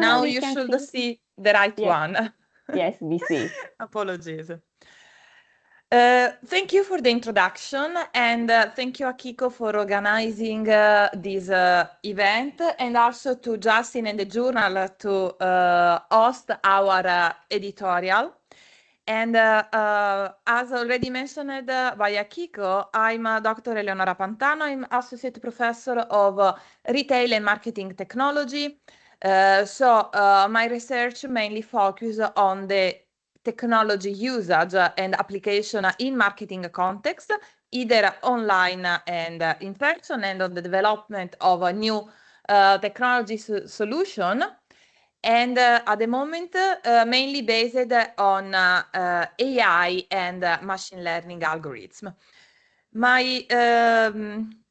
now we you can should see the right Yes. one. Yes, we see. Apologies. Thank you for the introduction, and thank you, Akiko, for organizing this event, and also to Justin and the journal to host our editorial. And as already mentioned by Akiko, I'm Dr. Eleonora Pantano. I'm Associate Professor of Retail and Marketing Technology. So my research mainly focuses on the technology usage and application in marketing context, either online and in person, and on the development of a new technology solution. And at the moment, mainly based on AI and machine learning algorithms. My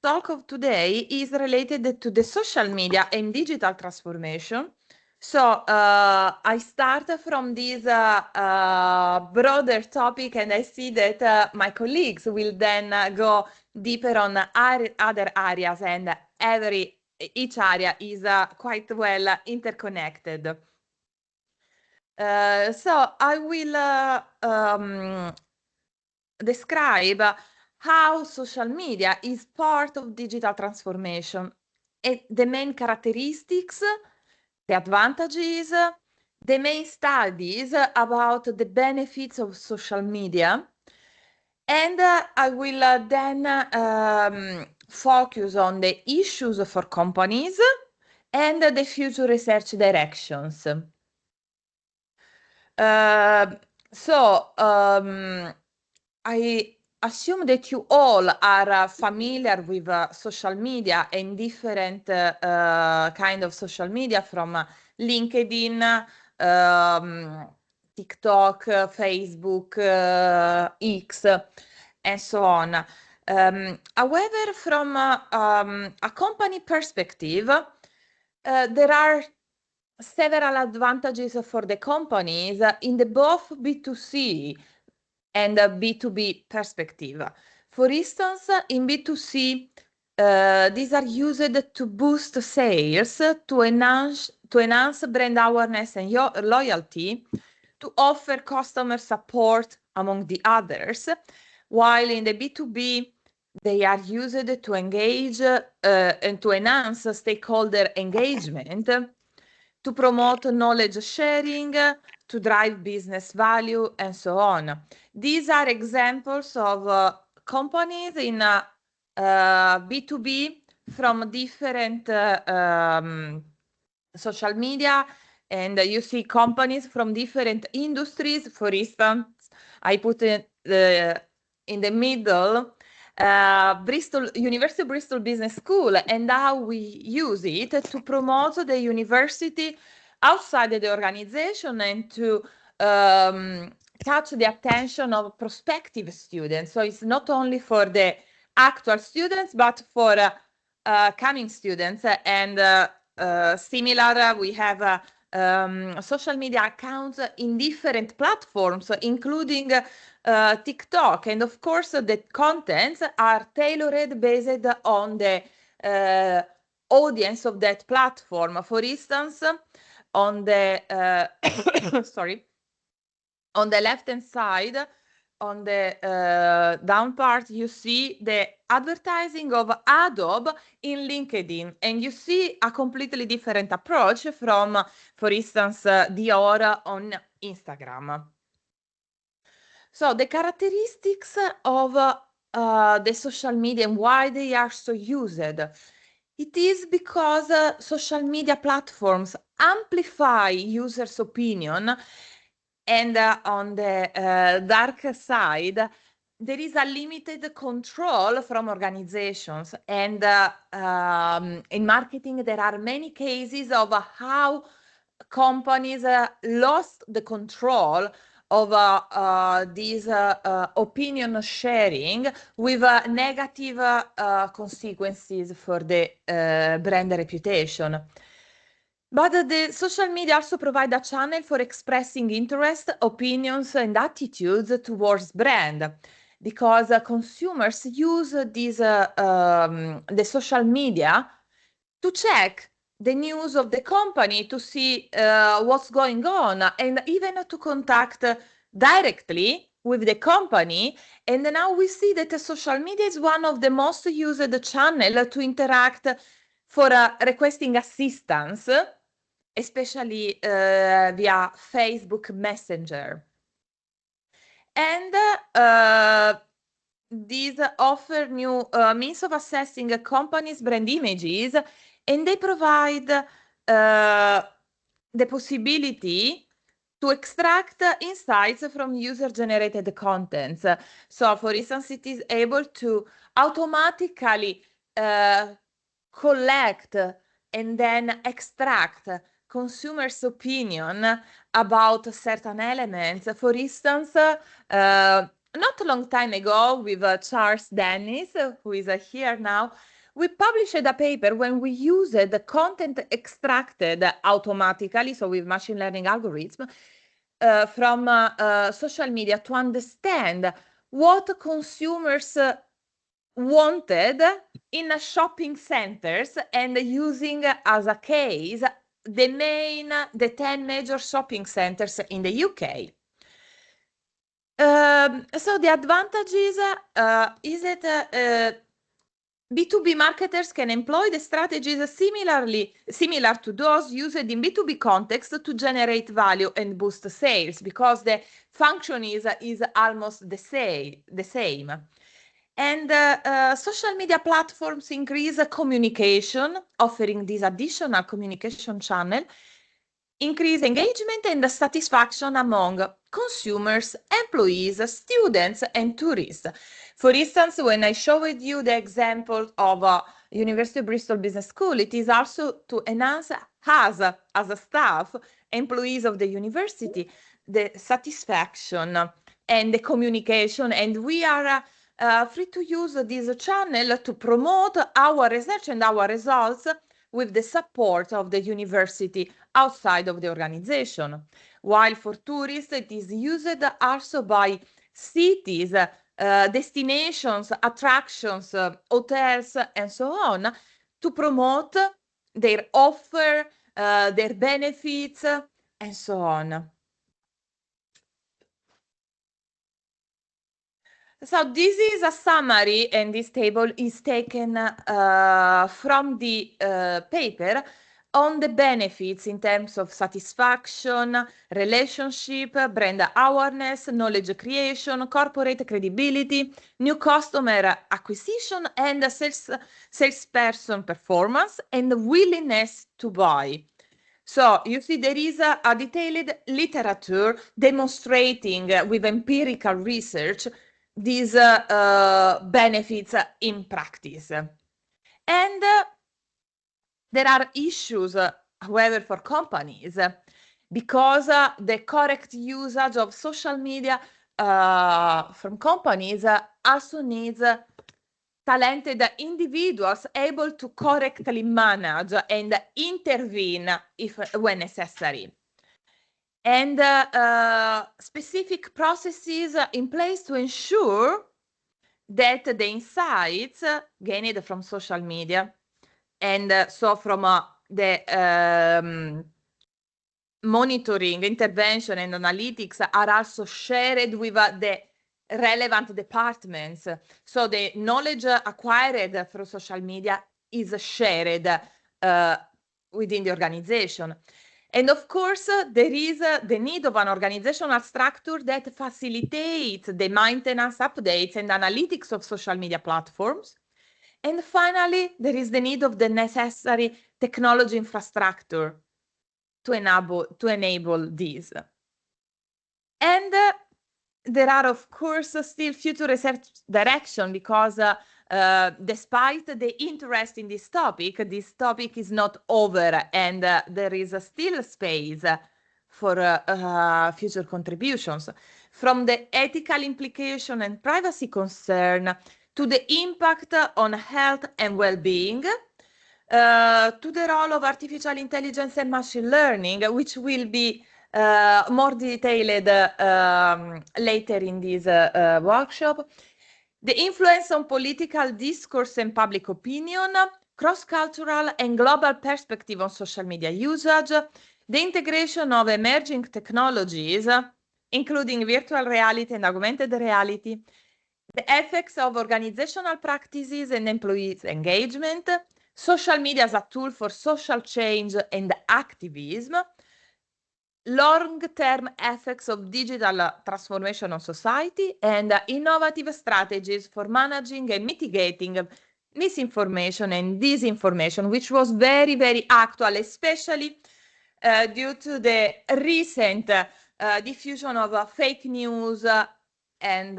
talk of today is related to the social media and digital transformation. So I start from this broader topic, and I see that my colleagues will then go deeper on other areas, and each area is quite well interconnected. So I will describe how social media is part of digital transformation, and the main characteristics, the advantages, the main studies about the benefits of social media. And I will then focus on the issues for companies and the future research directions. I assume that you all are familiar with social media and different kind of social media, from LinkedIn, TikTok, Facebook, X, and so on. However, from a company perspective, there are several advantages for the companies in the both B2C and B2B perspective. For instance, in B2C, these are used to boost sales, to enhance brand awareness and loyalty, to offer customer support, among the others, while in the B2B, they are used to engage and to enhance stakeholder engagement, to promote knowledge sharing, to drive business value, and so on. These are examples of companies in B2B from different social media, and you see companies from different industries. For instance, I put it in the middle University of Bristol Business School, and how we use it to promote the university outside the organization and to catch the attention of prospective students. So it's not only for the actual students, but for coming students. And similar, we have social media accounts in different platforms, including TikTok. And of course, the contents are tailored based on the audience of that platform. For instance, on the sorry, on the left-hand side, on the down part, you see the advertising of Adobe in LinkedIn, and you see a completely different approach from, for instance, Dior on Instagram. So the characteristics of the social media and why they are so used. It is because social media platforms amplify users' opinion, and on the dark side, there is a limited control from organizations. And in marketing, there are many cases of how companies lost the control of this opinion sharing, with negative consequences for the brand reputation. But the social media also provide a channel for expressing interest, opinions, and attitudes towards brand, because consumers use the social media to check the news of the company to see what's going on, and even to contact directly with the company. And now we see that social media is one of the most used channel to interact for requesting assistance, especially via Facebook Messenger. And these offer new means of assessing a company's brand images, and they provide the possibility to extract insights from user-generated contents. So, for instance, it is able to automatically collect and then extract consumers' opinion about certain elements. For instance, not a long time ago with Charles Dennis, who is here now, we published a paper when we used the content extracted automatically, so with machine learning algorithm, from social media to understand what consumers wanted in shopping centers, and using as a case the 10 major shopping centers in the UK. So the advantages is that B2B marketers can employ the strategies similar to those used in B2B context to generate value and boost sales, because the function is almost the same. And social media platforms increase communication, offering this additional communication channel, increase engagement and satisfaction among consumers, employees, students, and tourists. For instance, when I showed you the example of University of Bristol Business School, it is also to enhance us as a staff, employees of the university, the satisfaction and the communication, and we are free to use this channel to promote our research and our results with the support of the university outside of the organization. While for tourists, it is used also by cities, destinations, attractions, hotels, and so on, to promote their offer, their benefits, and so on. So this is a summary, and this table is taken from the paper on the benefits in terms of satisfaction, relationship, brand awareness, knowledge creation, corporate credibility, new customer acquisition, and salesperson performance, and willingness to buy. So you see there is a detailed literature demonstrating with empirical research these benefits in practice. And there are issues, however, for companies, because the correct usage of social media from companies also needs talented individuals able to correctly manage and intervene when necessary. And specific processes in place to ensure that the insights gained from social media, and so from the monitoring, intervention, and analytics, are also shared with the relevant departments. So the knowledge acquired through social media is shared within the organization. And of course, there is the need of an organizational structure that facilitates the maintenance, updates, and analytics of social media platforms. And finally, there is the need of the necessary technology infrastructure to enable this. And there are, of course, still future research direction, because despite the interest in this topic is not over, and there is still space for future contributions, from the ethical implication and privacy concern to the impact on health and well-being, to the role of artificial intelligence and machine learning, which will be more detailed later in this workshop. The influence on political discourse and public opinion, cross-cultural and global perspective on social media usage, the integration of emerging technologies, including virtual reality and augmented reality, the effects of organizational practices and employees' engagement, social media as a tool for social change and activism, long-term effects of digital transformation on society, and innovative strategies for managing and mitigating misinformation and disinformation, which was very, very actual, especially due to the recent diffusion of fake news and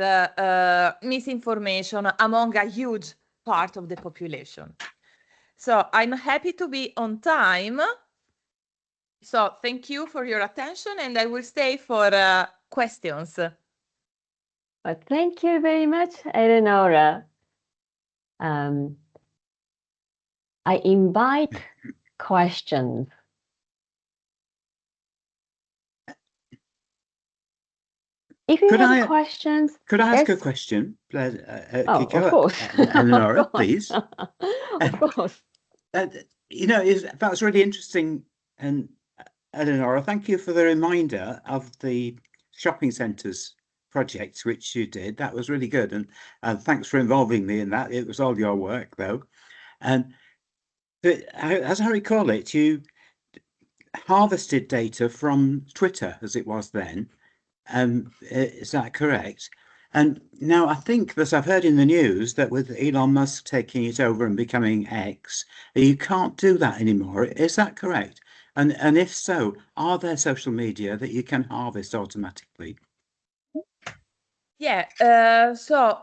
misinformation among a huge part of the population. So I'm happy to be on time. So thank you for your attention, and I will stay for questions. Well, thank you very much, Eleonora. I invite questions. If you have questions, could I ask yes. a question? Of course. Eleonora, please. Of course. You know, that's really interesting. And Eleonora, thank you for the reminder of the shopping centres project which you did. That was really good, and thanks for involving me in that. It was all your work, though. But as I recall it, you harvested data from Twitter, as it was then. Is that correct? And now I think that I've heard in the news that with Elon Musk taking it over and becoming X, you can't do that anymore. Is that correct? And if so, are there social media that you can harvest automatically? Yeah, so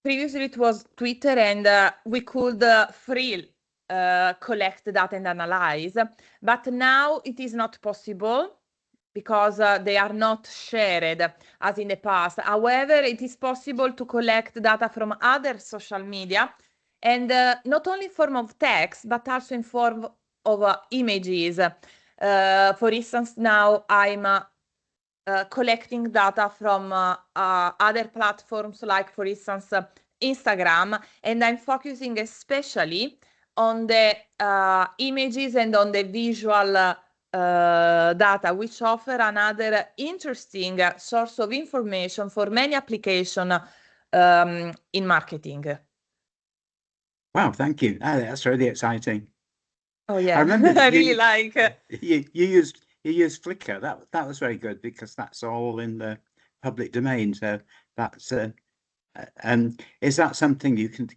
previously it was Twitter, and we could freely collect data and analyze, but now it is not possible because they are not shared as in the past. However, it is possible to collect data from other social media, and not only in form of text, but also in form of images. For instance, now I'm collecting data from other platforms, like, for instance, Instagram, and I'm focusing especially on the images and on the visual data, which offer another interesting source of information for many applications in marketing. Wow, thank you. That's really exciting. Oh yeah, I remember I really like. You used Flickr. That was very good because that's all in the public domain. So that's is that something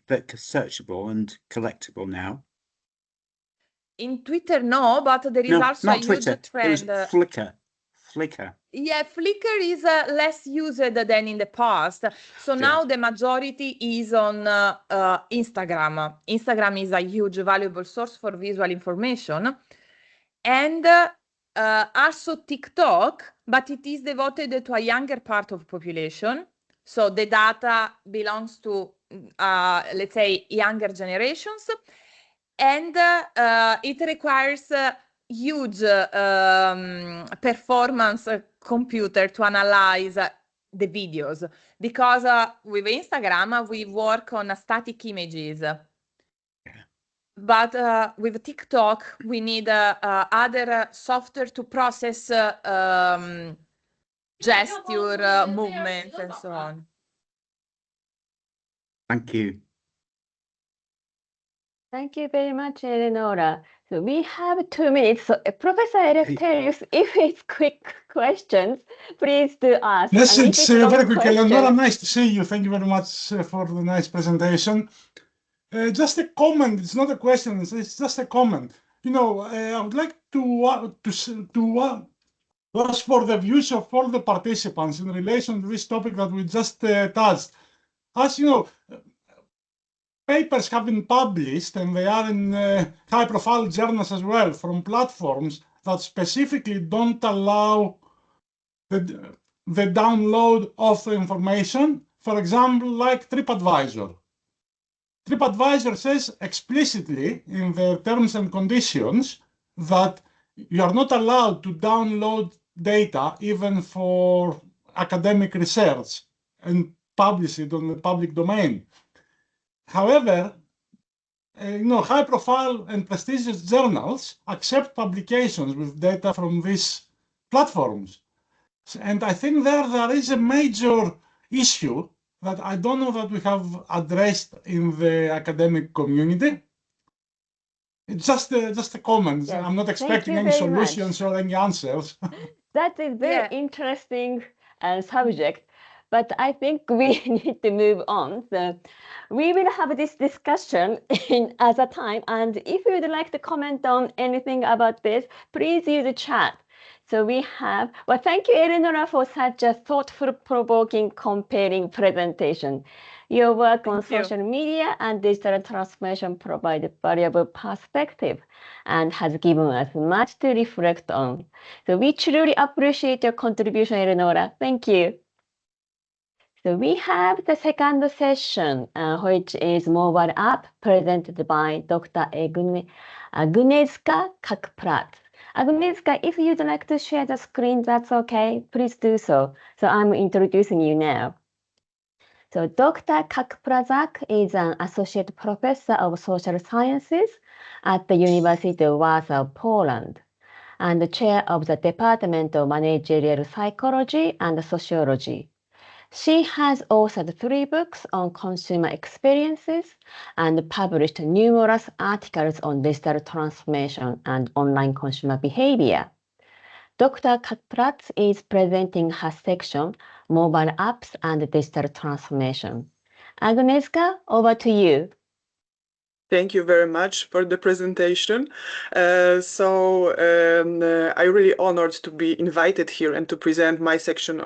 that's searchable and collectable now? In Twitter, no, but there is also a huge trend. It was Flickr. Yeah, Flickr is less used than in the past. So now the majority is on Instagram. Instagram is a huge valuable source for visual information. And also TikTok, but it is devoted to a younger part of population. So the data belongs to, let's say, younger generations. And it requires huge performance computer to analyze the videos, because with Instagram we work on static images, but with TikTok we need other software to process gesture, movements, and so on. Thank you. Thank you very much, Eleonora. So we have 2 minutes. So Professor Eleftheriou, if it's quick questions, please do ask. Yes, it's very quick. Eleonora, nice to see you. Thank you very much for the nice presentation. Just a comment. It's not a question. It's just a comment. You know, I would like to ask for the views of all the participants in relation to this topic that we just touched. As you know, papers have been published, and they are in high-profile journals as well, from platforms that specifically don't allow the download of information. For example, like TripAdvisor. TripAdvisor says explicitly in their terms and conditions that you are not allowed to download data even for academic research and publish it on the public domain. However, high-profile and prestigious journals accept publications with data from these platforms. And I think there is a major issue that I don't know that we have addressed in the academic community. It's just a comment. Yes, I'm not thank expecting you any very much. solutions or any answers. That is very Yeah. interesting subject, but I think we need to move on. So we will have this discussion in other time, and if you would like to comment on anything about this, please use the chat. So we have, well, thank you, Eleonora, for such a thoughtful, provoking, compelling presentation. Your work on Thank you. social media and digital transformation provided valuable perspective and has given us much to reflect on. So we truly appreciate your contribution, Eleonora. Thank you. So we have the second session, which is mobile app presented by Dr. Agnieszka Kacprzak. Agnieszka, if you'd like to share the screen, that's okay. Please do so. So I'm introducing you now. So Dr. Kacprzak is an associate professor of social sciences at the University of Warsaw, Poland, and the chair of the Department of Managerial Psychology and Sociology. She has authored 3 books on consumer experiences and published numerous articles on digital transformation and online consumer behavior. Dr. Kacprzak is presenting her section, Mobile Apps and Digital Transformation. Agnieszka, over to you. Thank you very much for the presentation. I'm really honored to be invited here and to present my section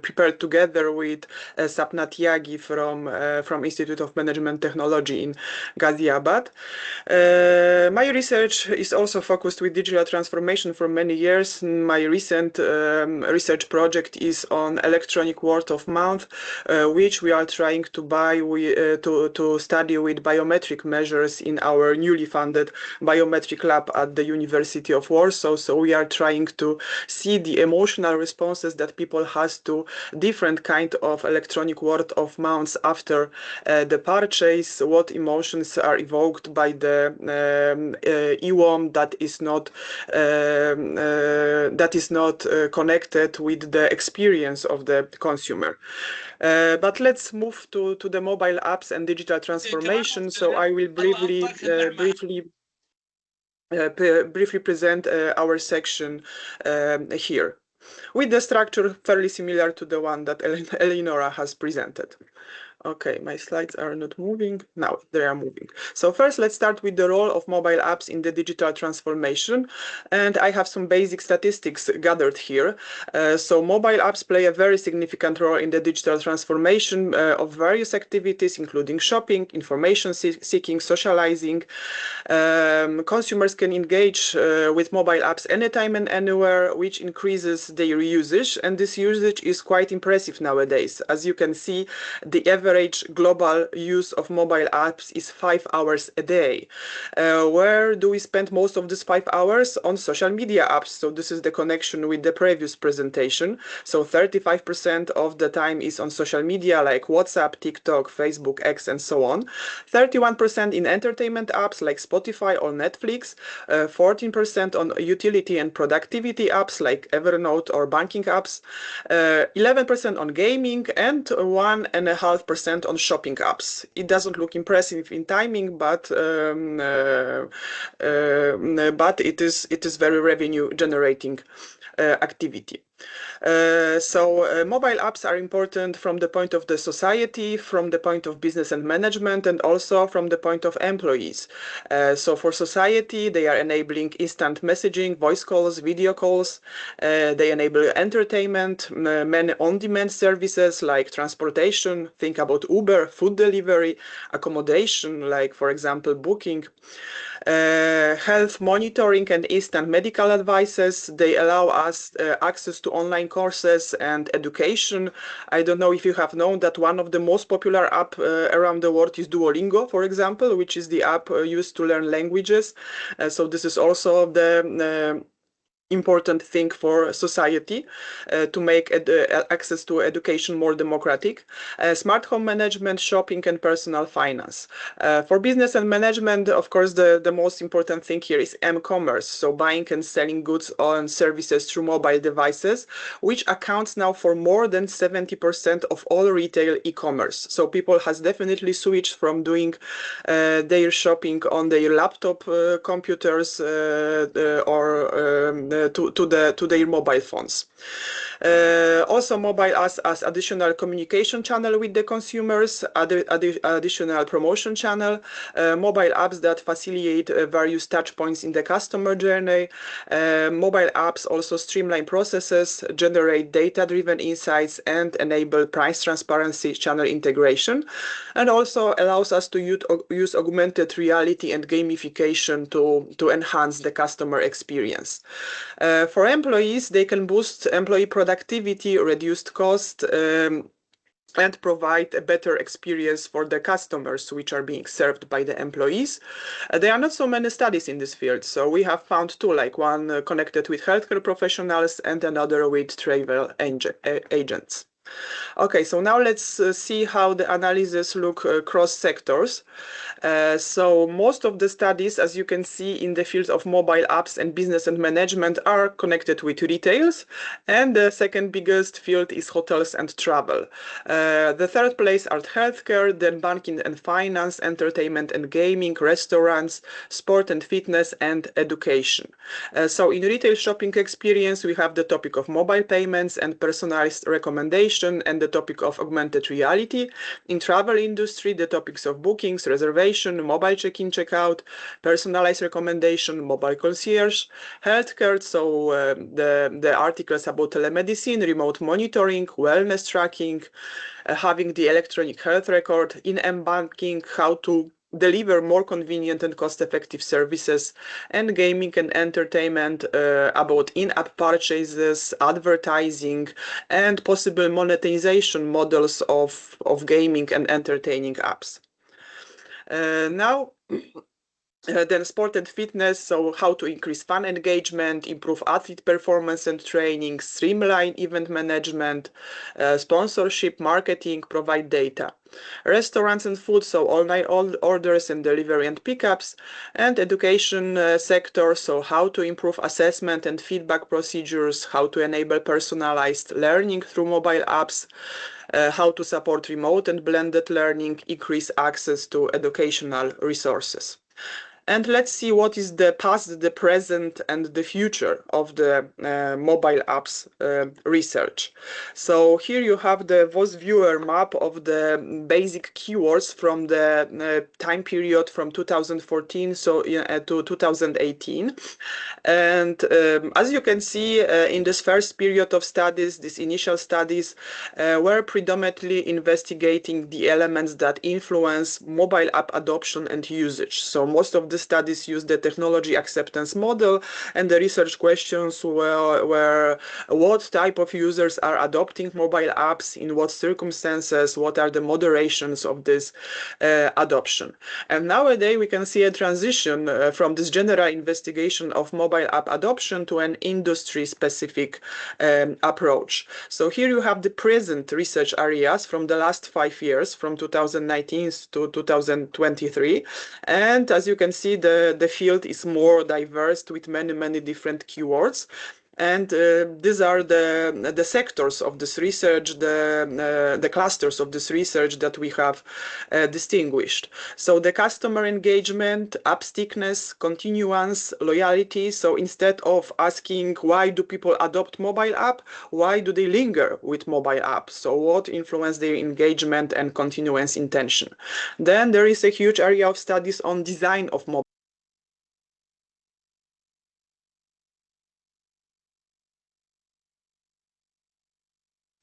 prepared together with Sapna Tyagi from Institute of Management Technology in Ghaziabad. My research is also focused with digital transformation for many years. My recent research project is on electronic word of mouth, which we are trying to study with biometric measures in our newly funded biometric lab at the University of Warsaw. So we are trying to see the emotional responses that people has to different kind of electronic word of mouth after the purchase, what emotions are evoked by the EWOM that is not connected with the experience of the consumer. But let's move to the mobile apps and digital transformation. So I will briefly present our section here, with the structure fairly similar to the one that Eleonora has presented. Okay, my slides are not moving. Now they are moving. So first, let's start with the role of mobile apps in the digital transformation. And I have some basic statistics gathered here. So mobile apps play a very significant role in the digital transformation of various activities, including shopping, information seeking, socializing. Consumers can engage with mobile apps anytime and anywhere, which increases their usage. And this usage is quite impressive nowadays. As you can see, the average global use of mobile apps is 5 hours a day. Where do we spend most of these 5 hours? On social media apps. So this is the connection with the previous presentation. So 35% of the time is on social media like WhatsApp, TikTok, Facebook, X, and so on. 31% in entertainment apps like Spotify or Netflix. 14% on utility and productivity apps like Evernote or banking apps. 11% on gaming, and 1.5% on shopping apps. It doesn't look impressive in timing, but it is very revenue generating activity. Mobile apps are important from the point of the society, from the point of business and management, and also from the point of employees. So for society, they are enabling instant messaging, voice calls, video calls. They enable entertainment, many on-demand services like transportation. Think about Uber, food delivery, accommodation, like for example, booking. Health monitoring and instant medical advices. They allow us access to online courses and education. I don't know if you have known that one of the most popular app around the world is Duolingo, for example, which is the app used to learn languages. So this is also the important thing for society to make access to education more democratic. Smart home management, shopping, and personal finance. For business and management, of course, the most important thing here is m-commerce, so buying and selling goods and services through mobile devices, which accounts now for more than 70% of all retail e-commerce. So people has definitely switched from doing their shopping on their laptop computers or to their mobile phones. Also mobile as additional communication channel with the consumers, additional promotion channel, mobile apps that facilitate various touch points in the customer journey. Mobile apps also streamline processes, generate data-driven insights, and enable price transparency, channel integration, and also allows us to use augmented reality and gamification to enhance the customer experience. For employees, they can boost employee productivity, reduced cost, and provide a better experience for the customers which are being served by the employees. There are not so many studies in this field, so we have found two, like one connected with healthcare professionals and another with travel agents. Okay, so now let's see how the analysis look cross sectors. So most of the studies, as you can see in the field of mobile apps and business and management, are connected with retails, and the second biggest field is hotels and travel. The third place are healthcare, then banking and finance, entertainment and gaming, restaurants, sport and fitness, and education. So in retail shopping experience, we have the topic of mobile payments and personalized recommendation, and the topic of augmented reality. In travel industry, the topics of bookings, reservation, mobile check-in, check-out, personalized recommendation, mobile concierge. Healthcare, so the articles about telemedicine, remote monitoring, wellness tracking, having the electronic health record. In m-banking, how to deliver more convenient and cost-effective services, and gaming and entertainment, about in-app purchases, advertising, and possible monetization models of gaming and entertaining apps. Now, then sport and fitness, so how to increase fan engagement, improve athlete performance and training, streamline event management, sponsorship, marketing, provide data. Restaurants and food, so online orders and delivery and pickups. And education sector, so how to improve assessment and feedback procedures, how to enable personalized learning through mobile apps, how to support remote and blended learning, increase access to educational resources. And let's see what is the past, the present, and the future of the mobile apps research. So here you have the VOS viewer map of the basic keywords from the time period from 2014 to 2018. And as you can see, in this first period of studies, these initial studies were predominantly investigating the elements that influence mobile app adoption and usage. So most of the studies used the technology acceptance model, and the research questions were what type of users are adopting mobile apps, in what circumstances, what are the moderations of this adoption. And nowadays we can see a transition from this general investigation of mobile app adoption to an industry-specific approach. So here you have the present research areas from the last 5 years, from 2019 to 2023. And as you can see, the field is more diverse with many different keywords. And these are the sectors of this research, the clusters of this research that we have distinguished. So the customer engagement, app stickiness, continuance, loyalty. So instead of asking why do people adopt mobile app, why do they linger with mobile app? So what influence their engagement and continuance intention? Then there is a huge area of studies on design of mobile.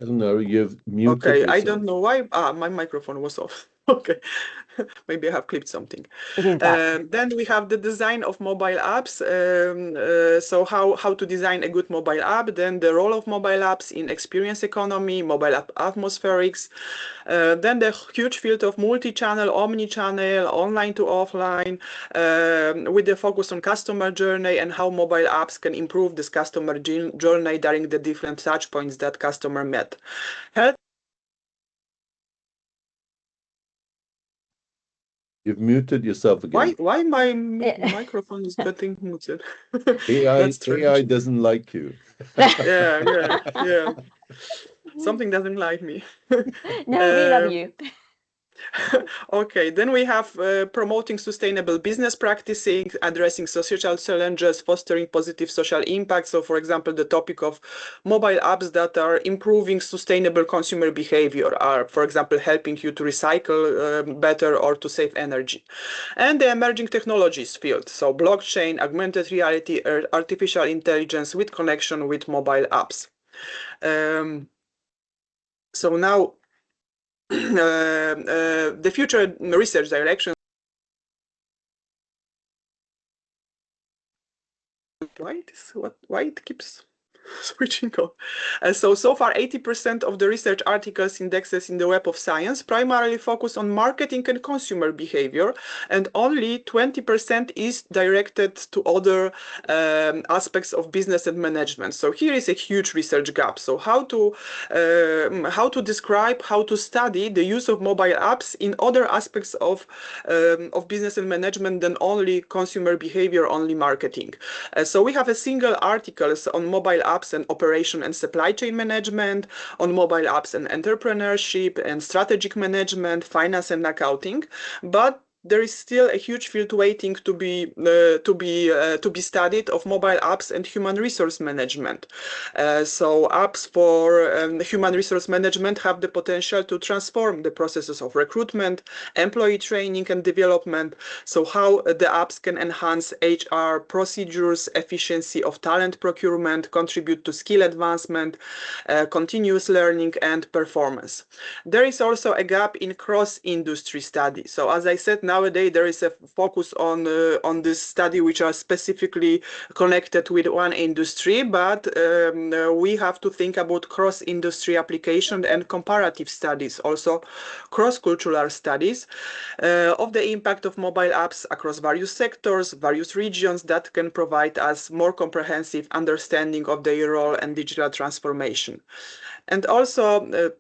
I don't know, you've muted Okay, yourself. I don't know why. My microphone was off. Okay, maybe I have clipped something. It is that. Then we have the design of mobile apps. So how to design a good mobile app, then the role of mobile apps in experience economy, mobile app atmospherics, then the huge field of multi-channel, omni-channel, online to offline, with the focus on customer journey and how mobile apps can improve this customer journey during the different touch points that customer met. Health. You've muted yourself again. Why my microphone is getting muted? AI doesn't like you. Yeah. Something doesn't like me. No, we love you. Okay, then we have promoting sustainable business practices, addressing social challenges, fostering positive social impact. So, for example, the topic of mobile apps that are improving sustainable consumer behavior are, for example, helping you to recycle better or to save energy. And the emerging technologies field, so blockchain, augmented reality, artificial intelligence with connection with mobile apps. So now, the future research direction. Why it keeps switching on? So far 80% of the research articles indexes in the Web of Science primarily focus on marketing and consumer behavior, and only 20% is directed to other aspects of business and management. So here is a huge research gap. So how to describe, how to study the use of mobile apps in other aspects of business and management than only consumer behavior, only marketing. So we have a single articles on mobile apps and operation and supply chain management, on mobile apps and entrepreneurship and strategic management, finance and accounting, but there is still a huge field waiting to be studied of mobile apps and human resource management. So apps for human resource management have the potential to transform the processes of recruitment, employee training and development. So how the apps can enhance HR procedures, efficiency of talent procurement, contribute to skill advancement, continuous learning and performance. There is also a gap in cross-industry studies. So as I said, nowadays there is a focus on this study which are specifically connected with one industry, but we have to think about cross-industry application and comparative studies, also cross-cultural studies of the impact of mobile apps across various sectors, various regions that can provide us more comprehensive understanding of their role and digital transformation. And also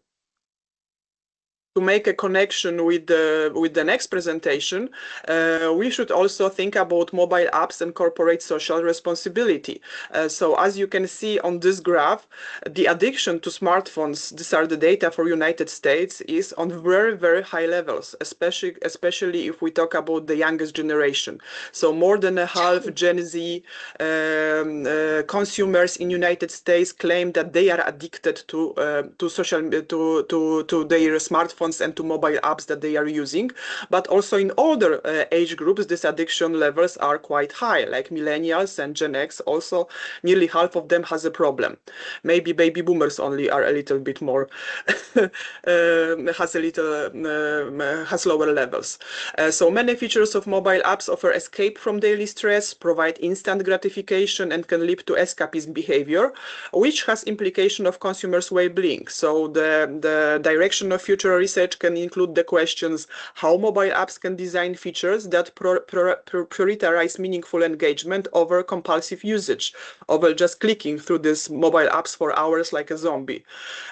to make a connection with the next presentation, we should also think about mobile apps and corporate social responsibility. So as you can see on this graph, the addiction to smartphones, these are the data for United States, is on very, very high levels, especially if we talk about the youngest generation. So more than a half Gen Z consumers in United States claim that they are addicted to their smartphones and to mobile apps that they are using, but also in older age groups, these addiction levels are quite high, like millennials and Gen X. Also, nearly half of them has a problem. Maybe baby boomers only are a little bit more has lower levels. So many features of mobile apps offer escape from daily stress, provide instant gratification, and can lead to escapism behavior, which has implication of consumers' well-being. So the direction of future research can include the questions how mobile apps can design features that prioritize meaningful engagement over compulsive usage, over just clicking through these mobile apps for hours like a zombie.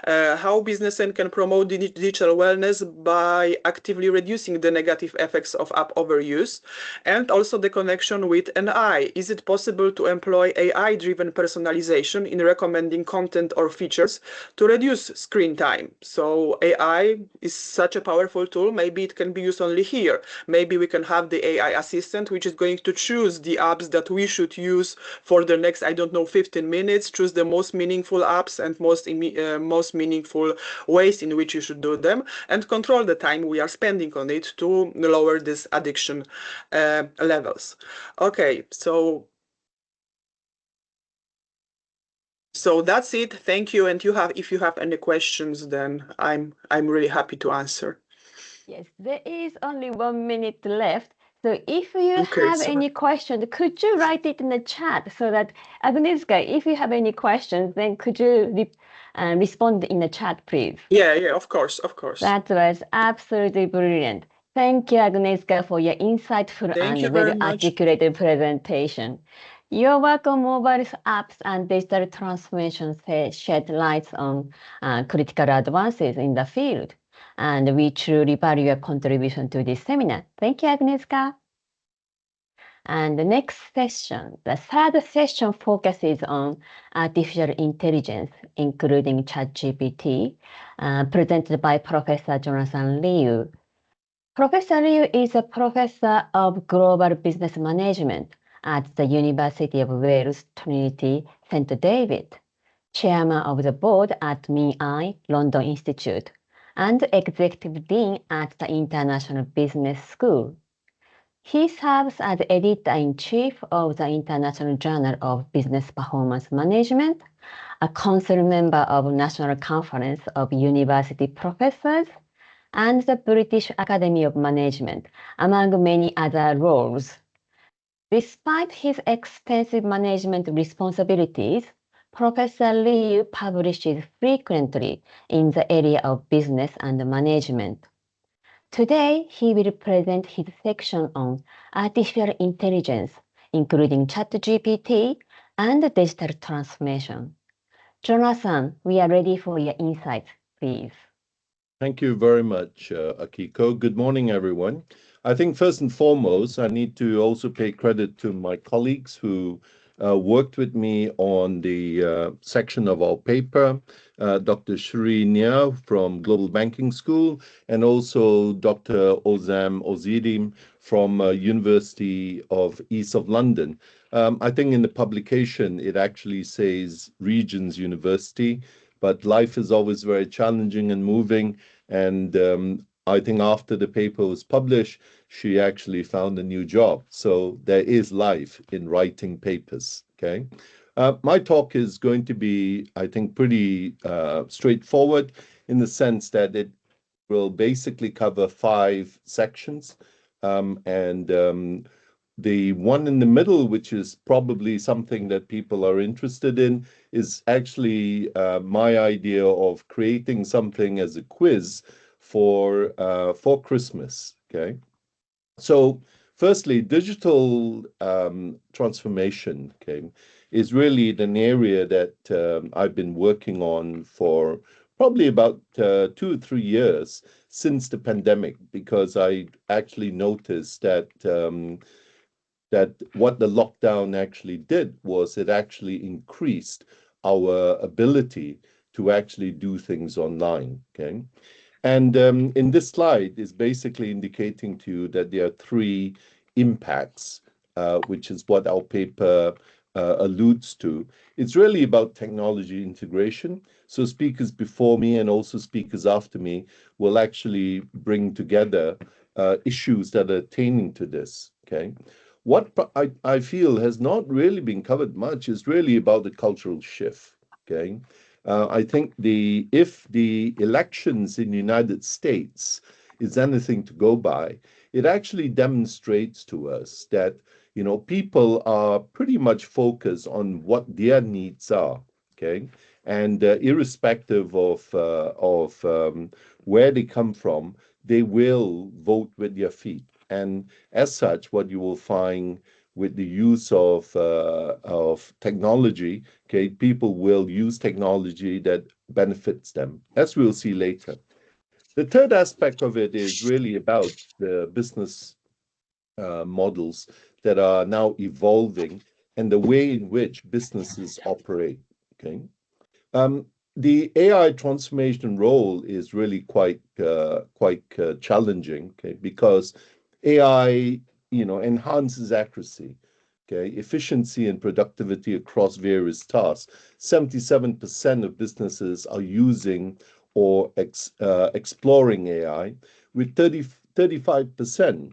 How businesses can promote digital wellness by actively reducing the negative effects of app overuse, and also the connection with AI. Is it possible to employ AI-driven personalization in recommending content or features to reduce screen time? So AI is such a powerful tool. Maybe it can be used only here. Maybe we can have the AI assistant, which is going to choose the apps that we should use for the next, I don't know, 15 minutes, choose the most meaningful apps and most meaningful ways in which you should do them, and control the time we are spending on it to lower this addiction levels. Okay, so that's it. Thank you. And if you have any questions, then I'm really happy to answer. Yes, there is only 1 minute left. So if you Okay, have sorry. any questions, could you write it in the chat so that Agnieszka, if you have any questions, then could you respond in the chat, please? Yeah, of course. That was absolutely brilliant. Thank you, Agnieszka, for your insightful Thank you and very very much. articulated presentation. Your work on mobile apps and digital transformation shed light on critical advances in the field, and we truly value your contribution to this seminar. Thank you, Agnieszka. And the next session, the third session, focuses on artificial intelligence, including ChatGPT, presented by Professor Jonathan Liu. Professor Liu is a professor of global business management at the University of Wales, Trinity, St. David, chairman of the board at MII London Institute, and executive dean at the International Business School. He serves as editor-in-chief of the International Journal of Business Performance Management, a council member of National Conference of University Professors, and the British Academy of Management, among many other roles. Despite his extensive management responsibilities, Professor Liu publishes frequently in the area of business and management. Today, he will present his section on artificial intelligence, including ChatGPT and digital transformation. Jonathan, we are ready for your insights, please. Thank you very much, Akiko. Good morning, everyone. I think first and foremost, I need to also pay credit to my colleagues who worked with me on the section of our paper, Dr. Shri Nia from Global Banking School, and also Dr. Ozam Ozidim from University of East of London. I think in the publication, it actually says Regents University, but life is always very challenging and moving. And I think after the paper was published, she actually found a new job. So there is life in writing papers, okay? My talk is going to be, I think, pretty straightforward in the sense that it will basically cover 5 sections. The one in the middle, which is probably something that people are interested in, is actually my idea of creating something as a quiz for Christmas. Okay, so firstly, digital transformation, okay, is really an area that I've been working on for probably about 2 or 3 years since the pandemic, because I actually noticed that that what the lockdown actually did was it actually increased our ability to actually do things online, okay? And in this slide is basically indicating to you that there are 3 impacts, which is what our paper alludes to. It's really about technology integration. So speakers before me and also speakers after me will actually bring together issues that are attaining to this, okay? What I feel has not really been covered much is really about the cultural shift, okay? I think if the elections in the United States is anything to go by, it actually demonstrates to us that, you know, people are pretty much focused on what their needs are, okay? And irrespective of where they come from, they will vote with their feet. And as such, what you will find with the use of technology, okay, people will use technology that benefits them, as we'll see later. The third aspect of it is really about the business models that are now evolving and the way in which businesses operate, okay? The AI transformation role is really quite challenging, okay, because AI, you know, enhances accuracy, okay, efficiency and productivity across various tasks. 77% of businesses are using or exploring AI, with 35%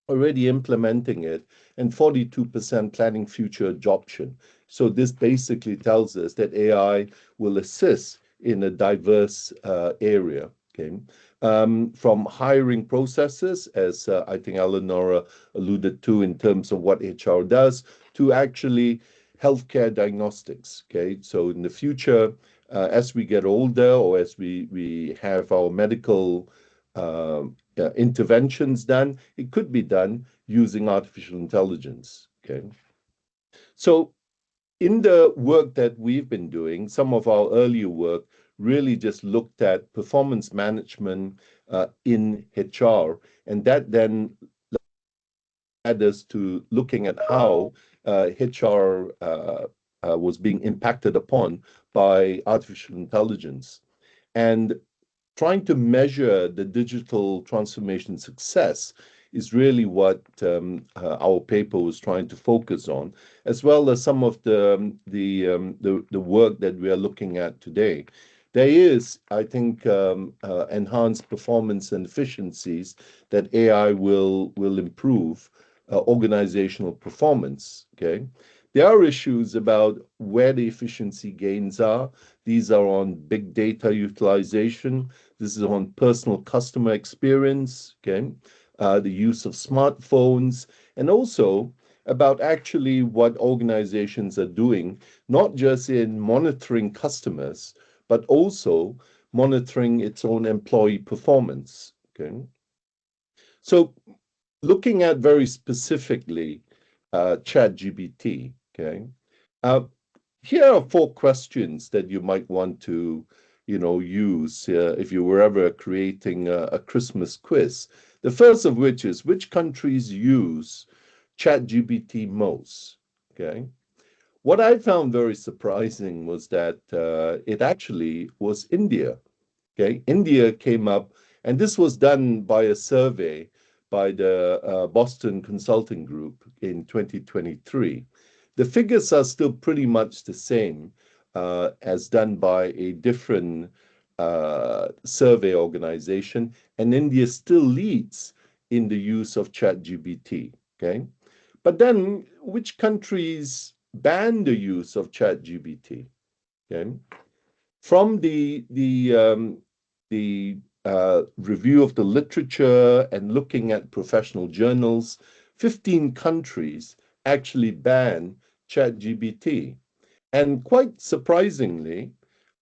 already implementing it and 42% planning future adoption. So this basically tells us that AI will assist in a diverse area, okay? from hiring processes, as I think Eleonora alluded to in terms of what HR does, to actually healthcare diagnostics. Okay, so in the future, as we get older or as we have our medical interventions done, it could be done using artificial intelligence. Okay, so in the work that we've been doing, some of our earlier work really just looked at performance management in HR, and that then led us to looking at how HR was being impacted upon by artificial intelligence, and trying to measure the digital transformation success is really what our paper was trying to focus on, as well as some of the work that we are looking at today. There is, I think, enhanced performance and efficiencies that AI will improve organizational performance. Okay, there are issues about where the efficiency gains are. These are on big data utilization. This is on personal customer experience. Okay, the use of smartphones, and also about actually what organizations are doing, not just in monitoring customers, but also monitoring its own employee performance. Okay, so looking at very specifically ChatGPT. Okay, here are 4 questions that you might want to, use if you were ever creating a Christmas quiz. The first of which is, which countries use ChatGPT most? Okay. What I found very surprising was that it actually was India. Okay, India came up, and this was done by a survey by the Boston Consulting Group in 2023. The figures are still pretty much the same as done by a different survey organization, and India still leads in the use of ChatGPT. Okay, but then which countries ban the use of ChatGPT? Okay, from the review of the literature and looking at professional journals, 15 countries actually ban ChatGPT. And quite surprisingly,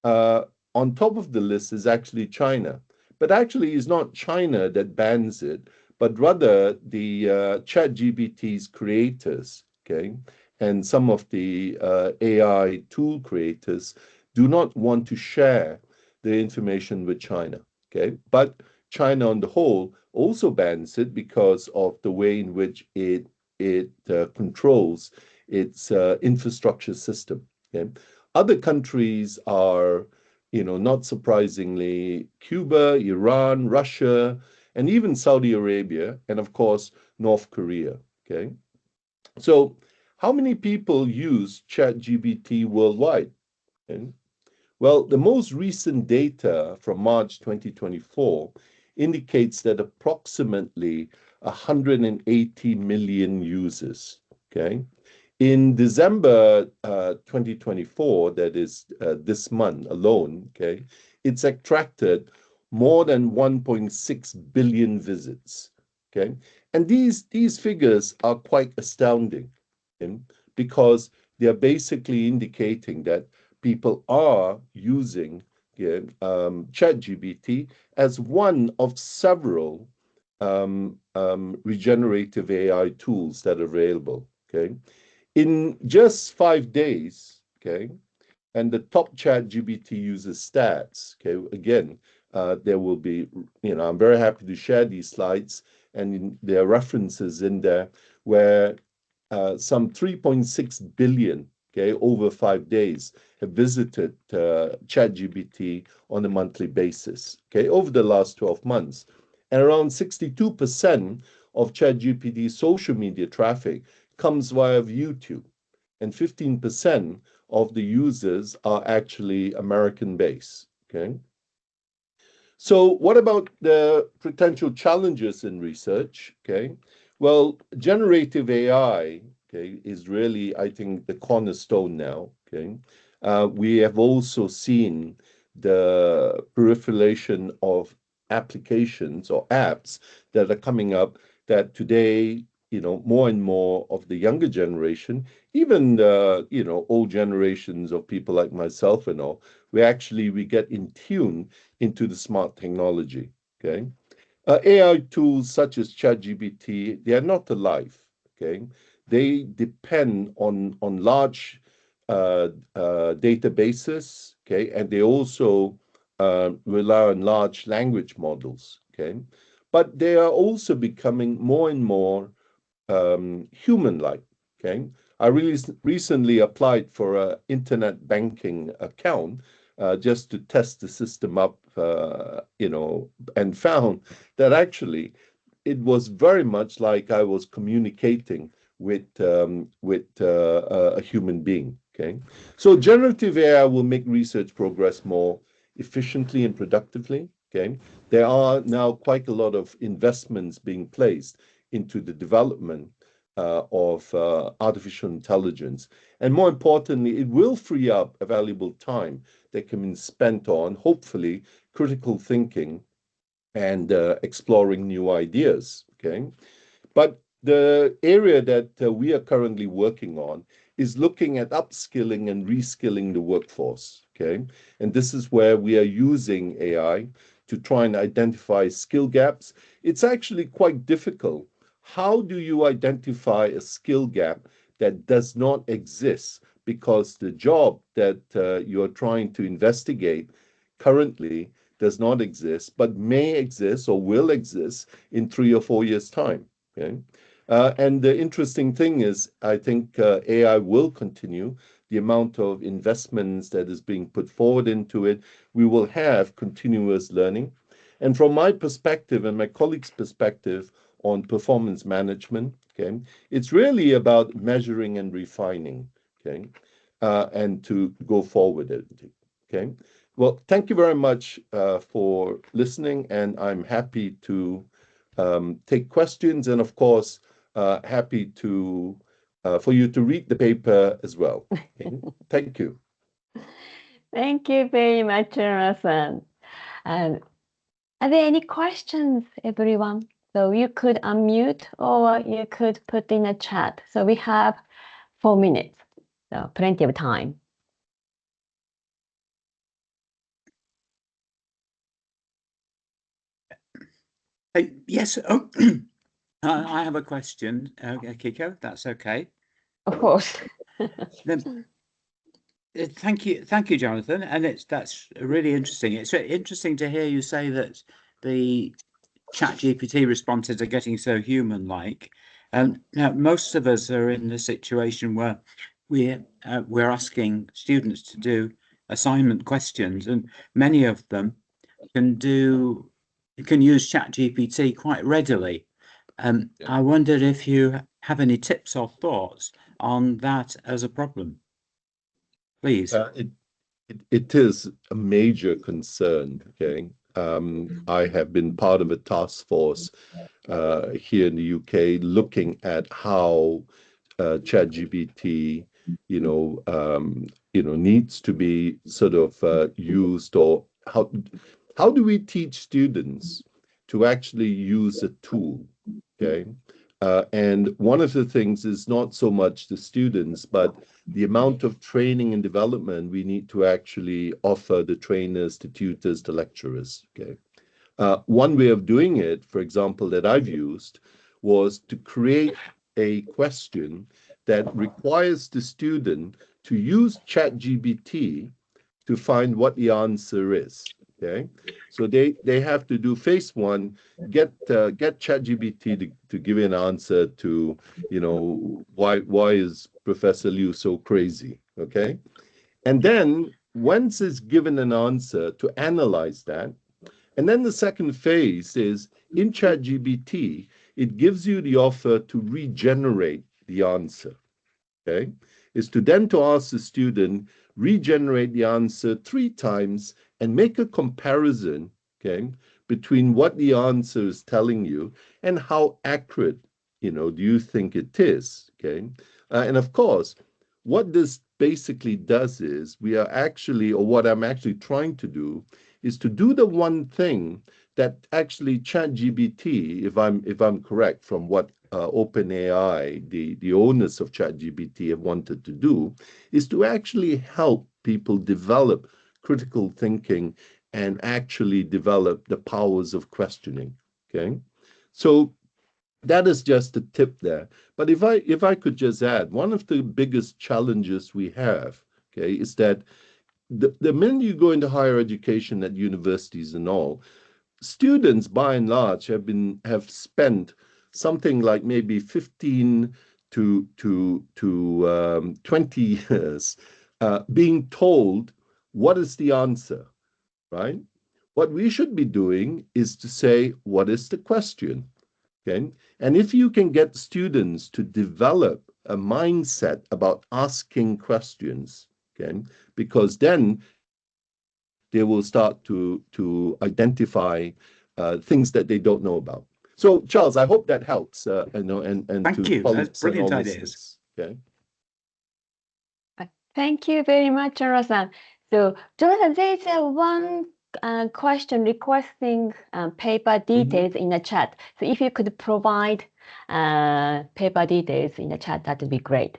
on top of the list is actually China. But actually, it's not China that bans it, but rather the ChatGPT's creators, okay? And some of the AI tool creators do not want to share the information with China, okay? But China on the whole also bans it because of the way in which it controls its infrastructure system. Okay? Other countries are, not surprisingly, Cuba, Iran, Russia, and even Saudi Arabia, and of course, North Korea. Okay, so how many people use ChatGPT worldwide? Okay? Well, the most recent data from March 2024 indicates that approximately 180 million users. Okay, in December 2024, that is this month alone, okay, it's attracted more than 1.6 billion visits. Okay, and these figures are quite astounding, okay, because they are basically indicating that people are using ChatGPT as one of several regenerative AI tools that are available. Okay, in just 5 days, okay, and the top ChatGPT user stats, okay, again, there will be, I'm very happy to share these slides, and there are references in there where some 3.6 billion, okay, over 5 days have visited ChatGPT on a monthly basis, okay, over the last 12 months. And around 62% of ChatGPT's social media traffic comes via YouTube, and 15% of the users are actually American-based, okay? So what about the potential challenges in research, okay? Well, generative AI, okay, is really, I think, the cornerstone now, okay? We have also seen the proliferation of applications or apps that are coming up that today, more and more of the younger generation, even old generations of people like myself and all, we get in tune into the smart technology. Okay. AI tools such as ChatGPT, they are not alive. Okay, they depend on large databases. Okay, and they also rely on large language models. Okay, but they are also becoming more and more human-like. Okay, I really recently applied for an internet banking account just to test the system up, and found that actually it was very much like I was communicating with a human being. Okay, so generative AI will make research progress more efficiently and productively. Okay, there are now quite a lot of investments being placed into the development of artificial intelligence. And more importantly, it will free up a valuable time that can be spent on, hopefully, critical thinking and exploring new ideas. Okay, but the area that we are currently working on is looking at upskilling and reskilling the workforce. Okay, and this is where we are using AI to try and identify skill gaps. It's actually quite difficult. How do you identify a skill gap that does not exist? Because the job that you're trying to investigate currently does not exist, but may exist or will exist in 3 or 4 years' time. Okay? And the interesting thing is, I think AI will continue. The amount of investments that is being put forward into it, we will have continuous learning. And from my perspective and my colleagues' perspective on performance management, okay, it's really about measuring and refining, okay, and to go forward. Okay. Well, thank you very much for listening, and I'm happy to take questions, and of course, happy to for you to read the paper as well. Okay? Thank you. Thank you very much, Jonathan. Are there any questions, everyone? So you could unmute or you could put in a chat. So we have 4 minutes, so plenty of time. Yes. Oh, I have a question, Kiko. That's okay. Of course. Thank you, Jonathan. And that's really interesting. It's interesting to hear you say that the ChatGPT responses are getting so human-like. Now, most of us are in the situation where we're asking students to do assignment questions, and many of them can use ChatGPT quite readily. I wondered if you have any tips or thoughts on that as a problem, please. It is a major concern. Okay, I have been part of a task force here in the UK looking at how ChatGPT, needs to be sort of used, or how do we teach students to actually use a tool? Okay. And one of the things is not so much the students, but the amount of training and development we need to actually offer the trainers, the tutors, the lecturers. Okay. One way of doing it, for example, that I've used was to create a question that requires the student to use ChatGPT to find what the answer is. Okay, so they have to do phase 1, get ChatGPT to give an answer to, why is Professor Liu so crazy? Okay, and then once it's given an answer, to analyze that. And then the second phase is in ChatGPT, it gives you the offer to regenerate the answer. Okay, is to then to ask the student, regenerate the answer 3 times and make a comparison, okay, between what the answer is telling you and how accurate, do you think it is, okay? And of course, what this basically does is we are actually, or what I'm actually trying to do, is to do the one thing that actually ChatGPT, if I'm correct from what OpenAI, the owners of ChatGPT, have wanted to do, is to actually help people develop critical thinking and actually develop the powers of questioning. Okay, so that is just a tip there. But if I could just add, one of the biggest challenges we have, okay, is that the minute you go into higher education at universities and all, students by and large have spent something like maybe 15 to 20 years being told what is the answer, right? What we should be doing is to say, what is the question? Okay. And if you can get students to develop a mindset about asking questions, okay, because then they will start to identify things that they don't know about. So, Charles, I hope that helps. And Thank you. That's brilliant ideas. Okay. Thank you very much, Jonathan. So, Jonathan, there's one question requesting paper details in the chat. So if you could provide paper details in the chat, that would be great.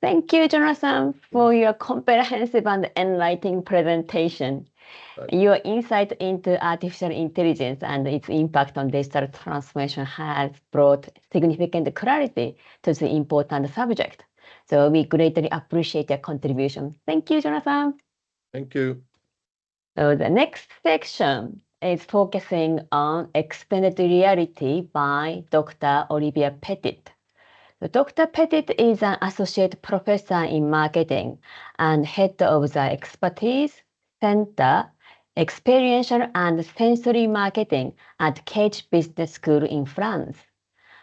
Thank you, Jonathan, for your comprehensive and enlightening presentation. Your insight into artificial intelligence and its impact on digital transformation has brought significant clarity to the important subject. So we greatly appreciate your contribution. Thank you, Jonathan. Thank you. So the next section is focusing on extended reality by Dr. Olivia Petit. So Dr. Petit is an associate professor in marketing and head of the Expertise Center, Experiential and Sensory Marketing at Kedge Business School in France.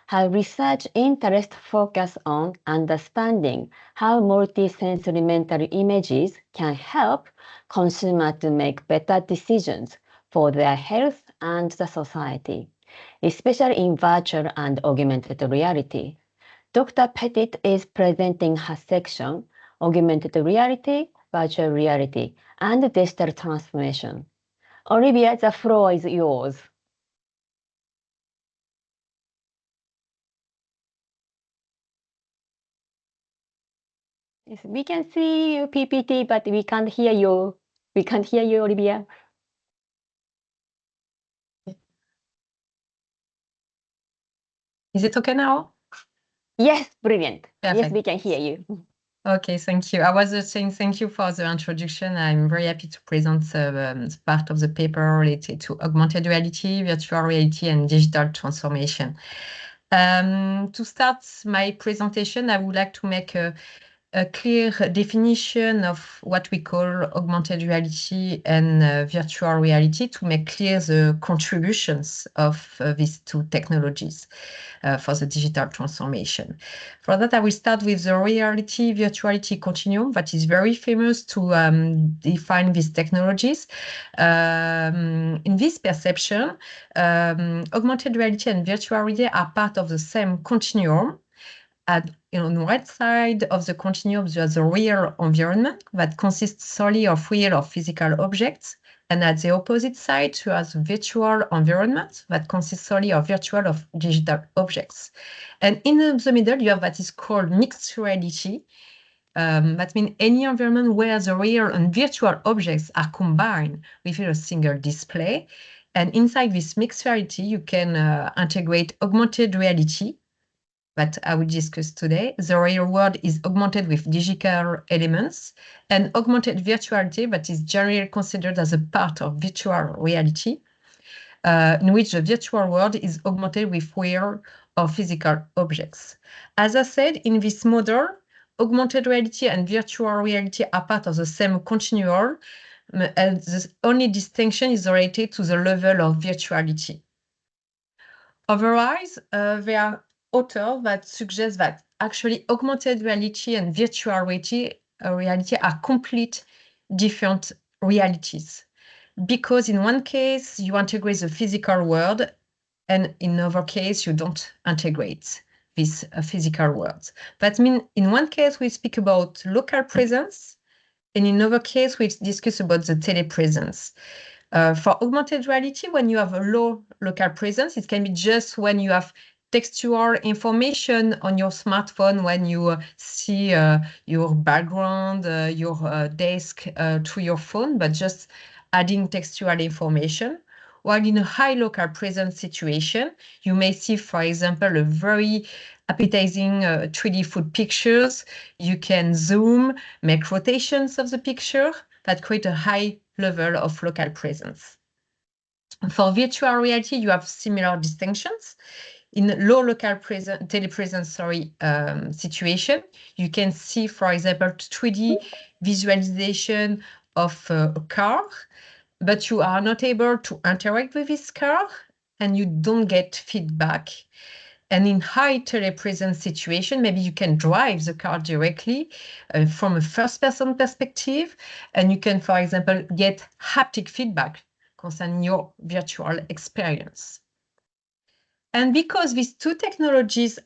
Her research interests focus on understanding how multi-sensory mental images can help consumers to make better decisions for their health and the society, especially in virtual and augmented reality. Dr. Petit is presenting her section, Augmented Reality, Virtual Reality, and Digital Transformation. Olivia, the floor is yours. Yes, we can see your PPT, but we can't hear you. We can't hear you, Olivia. Is it okay now? Yes, brilliant. Perfect. Yes, we can hear you. Okay, thank you. I was just saying thank you for the introduction. I'm very happy to present the part of the paper related to augmented reality, virtual reality, and digital transformation. To start my presentation, I would like to make a clear definition of what we call augmented reality and virtual reality to make clear the contributions of these two technologies for the digital transformation. For that, I will start with the reality-virtuality continuum that is very famous to define these technologies. In this perception, augmented reality and virtual reality are part of the same continuum. On the right side of the continuum, there's a real environment that consists solely of real or physical objects. And at the opposite side, you have virtual environment that consists solely of virtual or digital objects. And in the middle, you have what is called mixed reality. That means any environment where the real and virtual objects are combined within a single display. And inside this mixed reality, you can integrate augmented reality that I will discuss today. The real world is augmented with digital elements, and augmented virtuality that is generally considered as a part of virtual reality, in which the virtual world is augmented with real or physical objects. As I said, in this model, augmented reality and virtual reality are part of the same continuum, and the only distinction is related to the level of virtuality. Otherwise, there are authors that suggest that actually augmented reality and virtual reality are complete different realities. Because in one case, you integrate the physical world, and in another case, you don't integrate this physical world. That means in one case, we speak about local presence, and in another case, we discuss about the telepresence. For augmented reality, when you have a low local presence, it can be just when you have textual information on your smartphone, when you see your background, your desk through your phone, but just adding textual information. While in a high local presence situation, you may see, for example, a very appetizing 3D food pictures. You can zoom, make rotations of the picture that create a high level of local presence. For virtual reality, you have similar distinctions. In low local telepresence situation, you can see, for example, 3D visualization of a car, but you are not able to interact with this car and you don't get feedback. And in high telepresence situation, maybe you can drive the car directly from a first-person perspective, and you can, for example, get haptic feedback concerning your virtual experience. And because these two technologies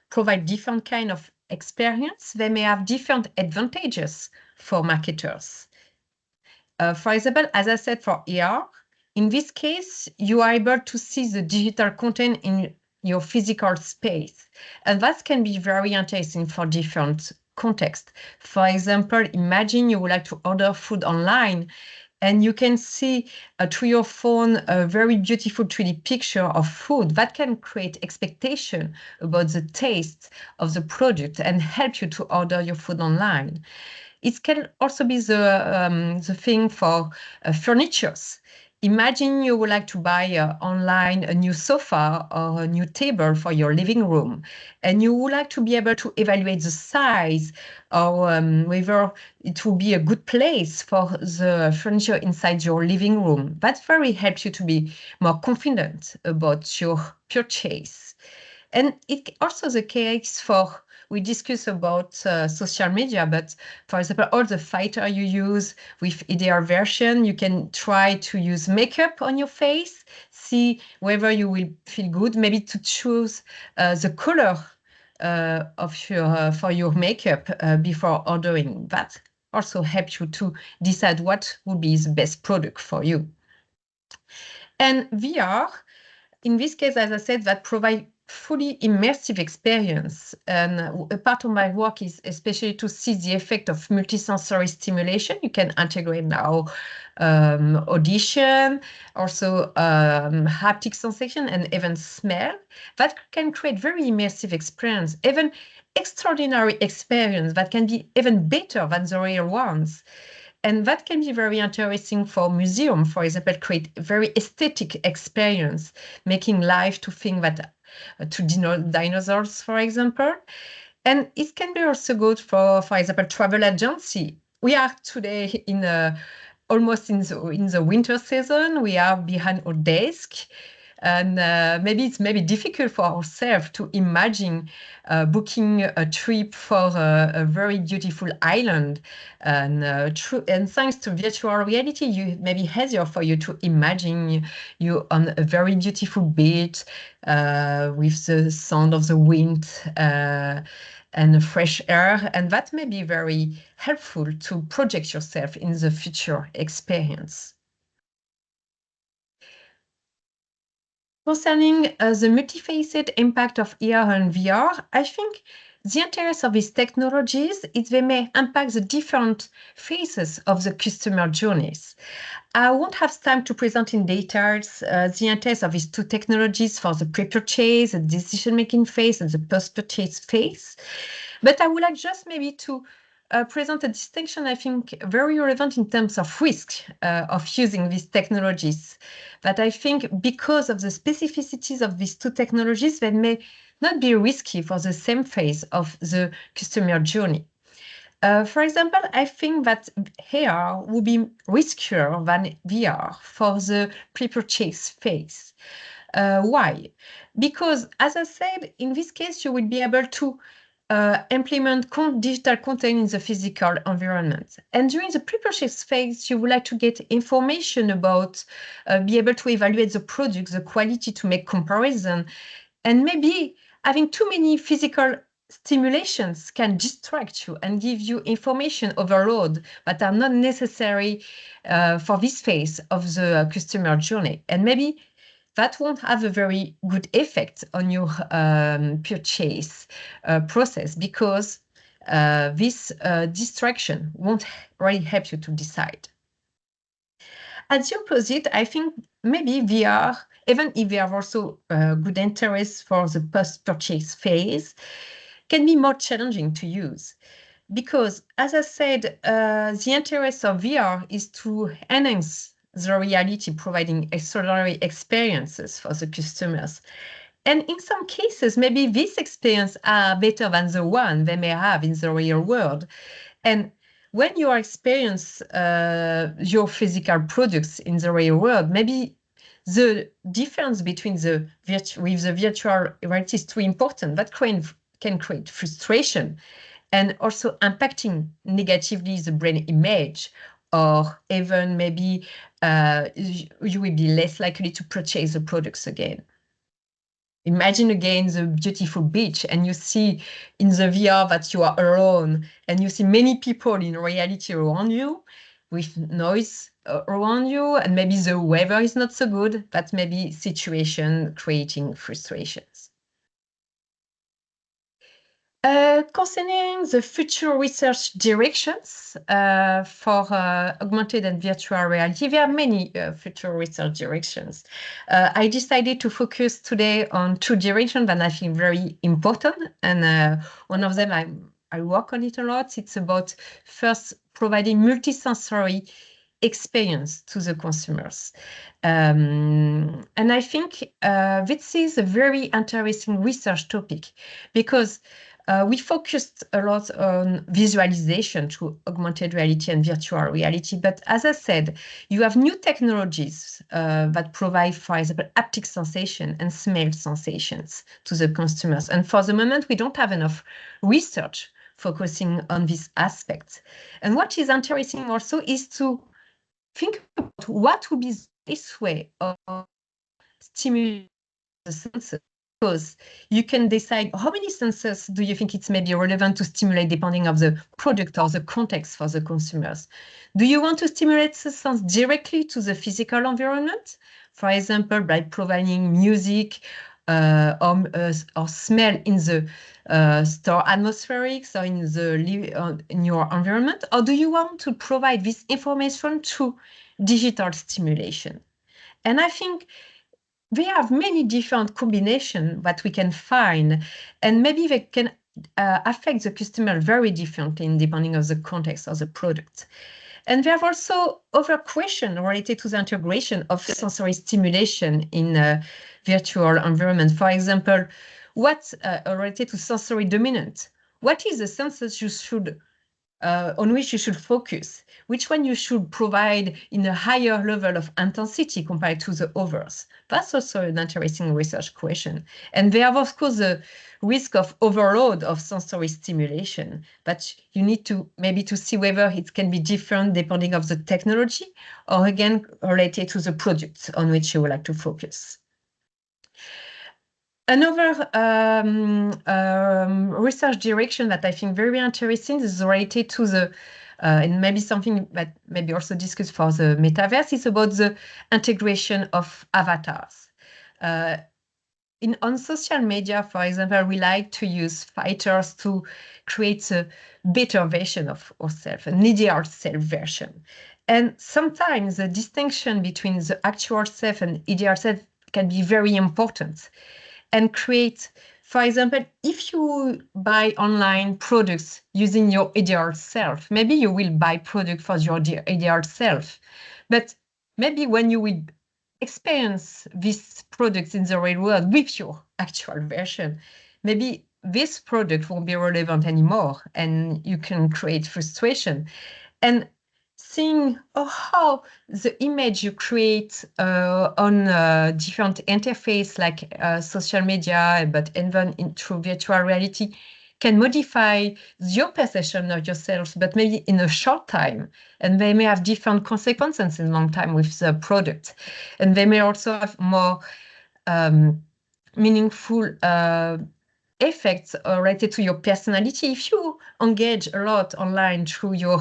provide different kind of experience, they may have different advantages for marketers. For example, as I said, for AR, in this case, you are able to see the digital content in your physical space. And that can be very interesting for different contexts. For example, imagine you would like to order food online and you can see through your phone a very beautiful 3D picture of food that can create expectation about the taste of the product and help you to order your food online. It can also be the thing for furnitures. Imagine you would like to buy online a new sofa or a new table for your living room, and you would like to be able to evaluate the size or whether it will be a good place for the furniture inside your living room. That very helps you to be more confident about your purchase. And it also the case for, we discuss about social media, but for example, all the filter you use with IDR version, you can try to use makeup on your face, see whether you will feel good, maybe to choose the color for your makeup before ordering. That also helps you to decide what would be the best product for you. And VR, in this case, as I said, that provide fully immersive experience. And a part of my work is especially to see the effect of multisensory stimulation. You can integrate now audition, also haptic sensation, and even smell. That can create very immersive experience, even extraordinary experience that can be even better than the real ones. And that can be very interesting for museum, for example, create very aesthetic experience, making life to think that to dinosaurs, for example. And it can be also good for example, travel agency. We are today almost in the winter season. We are behind our desk. And maybe it's difficult for ourselves to imagine booking a trip for a very beautiful island. And thanks to virtual reality, it may be easier for you to imagine you on a very beautiful beach with the sound of the wind and the fresh air. And that may be very helpful to project yourself in the future experience. Concerning the multifaceted impact of AR and VR, I think the interest of these technologies is they may impact the different phases of the customer journeys. I won't have time to present in details the interest of these two technologies for the pre-purchase, the decision-making phase, and the post-purchase phase. But I would like just maybe to present a distinction, I think, very relevant in terms of risk of using these technologies. That I think because of the specificities of these two technologies, they may not be risky for the same phase of the customer journey. For example, I think that AR would be riskier than VR for the pre-purchase phase. Why? Because, as I said, in this case, you will be able to implement digital content in the physical environment. And during the pre-purchase phase, you would like to get information about, be able to evaluate the product, the quality, to make comparison. And maybe having too many physical stimulations can distract you and give you information overload that are not necessary for this phase of the customer journey. And maybe that won't have a very good effect on your purchase process, because this distraction won't really help you to decide. At the opposite, I think maybe VR, even if they have also good interest for the post-purchase phase, can be more challenging to use. Because, as I said, the interest of VR is to enhance the reality, providing extraordinary experiences for the customers. And in some cases, maybe this experience are better than the one they may have in the real world. And when you experience your physical products in the real world, maybe the difference between the virtual reality is too important. That can create frustration and also impacting negatively the brain image, or even maybe you will be less likely to purchase the products again. Imagine again the beautiful beach, and you see in the VR that you are alone, and you see many people in reality around you with noise around you, and maybe the weather is not so good. That may be situation creating frustrations. Concerning the future research directions for augmented and virtual reality, there are many future research directions. I decided to focus today on two directions that I think very important, and one of them I work on it a lot. It's about first providing multisensory experience to the consumers. And I think this is a very interesting research topic, because we focused a lot on visualization through augmented reality and virtual reality. But as I said, you have new technologies that provide, for example, haptic sensation and smell sensations to the consumers. And for the moment, we don't have enough research focusing on these aspects. And what is interesting also is to think about what would be the best way of stimulating the senses. Because you can decide how many senses do you think it's maybe relevant to stimulate depending on the product or the context for the consumers. Do you want to stimulate the sense directly to the physical environment? For example, by providing music or smell in the store atmospherics or in your environment? Or do you want to provide this information through digital stimulation? And I think we have many different combinations that we can find, and maybe they can affect the customer very differently depending on the context of the product. And there are also other questions related to the integration of sensory stimulation in a virtual environment. For example, what's related to sensory dominant? What is the senses you should on which you should focus? Which one you should provide in a higher level of intensity compared to the others? That's also an interesting research question. And there are, of course, the risk of overload of sensory stimulation, but you need to maybe to see whether it can be different depending on the technology, or again, related to the product on which you would like to focus. Another research direction that I think very interesting is related to the, and maybe something that maybe also discussed for the metaverse, is about the integration of avatars. On social media, for example, we like to use filters to create a better version of ourselves, an ideal self version. And sometimes the distinction between the actual self and ideal self can be very important, and create, for example, if you buy online products using your ideal self, maybe you will buy product for your ideal self. But maybe when you will experience these products in the real world with your actual version, maybe this product won't be relevant anymore, and you can create frustration. And seeing how the image you create on different interface like social media, but even through virtual reality, can modify your perception of yourself, but maybe in a short time, and they may have different consequences in long time with the product, and they may also have more meaningful effects related to your personality. If you engage a lot online through your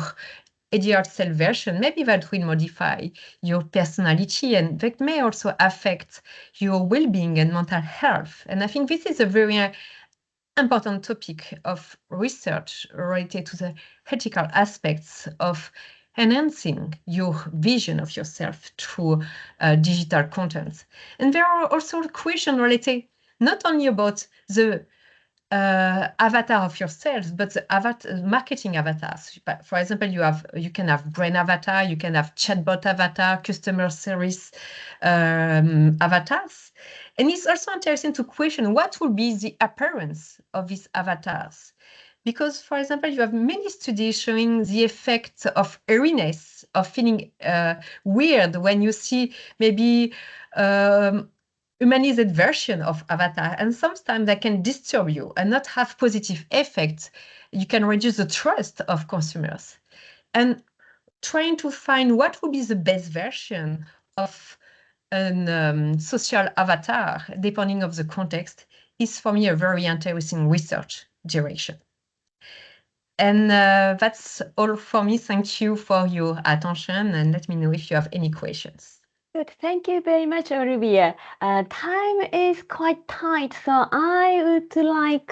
ADR self version, maybe that will modify your personality, and that may also affect your well-being and mental health. And I think this is a very important topic of research related to the ethical aspects of enhancing your vision of yourself through digital content. And there are also questions related not only about the avatar of yourself, but the marketing avatars. For example, you can have brand avatar, you can have chatbot avatar, customer service avatars. And it's also interesting to question what will be the appearance of these avatars. Because, for example, you have many studies showing the effect of eeriness, of feeling weird when you see maybe humanized version of avatar, and sometimes that can disturb you and not have positive effects. You can reduce the trust of consumers. And trying to find what would be the best version of a social avatar, depending on the context, is for me a very interesting research direction. And that's all for me. Thank you for your attention, and let me know if you have any questions. Good. Thank you very much, Olivia. Time is quite tight, so I would like,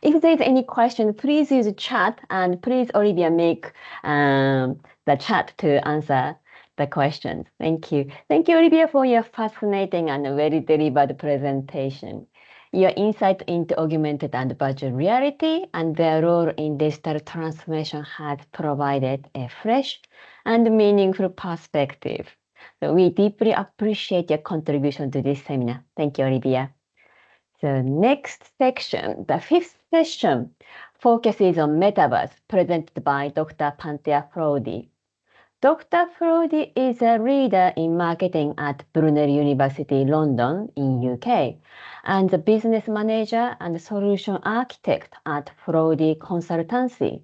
if there's any question, please use the chat, and please, Olivia, make the chat to answer the questions. Thank you. Thank you, Olivia, for your fascinating and very delivered presentation. Your insight into augmented and virtual reality and their role in digital transformation has provided a fresh and meaningful perspective. So we deeply appreciate your contribution to this seminar. Thank you, Olivia. So next section, the fifth session, focuses on Metaverse, presented by Dr. Pantea Foroudi. Dr. Foroudi is a leader in marketing at Brunel University, London, in UK, and the business manager and solution architect at Foroudi Consultancy.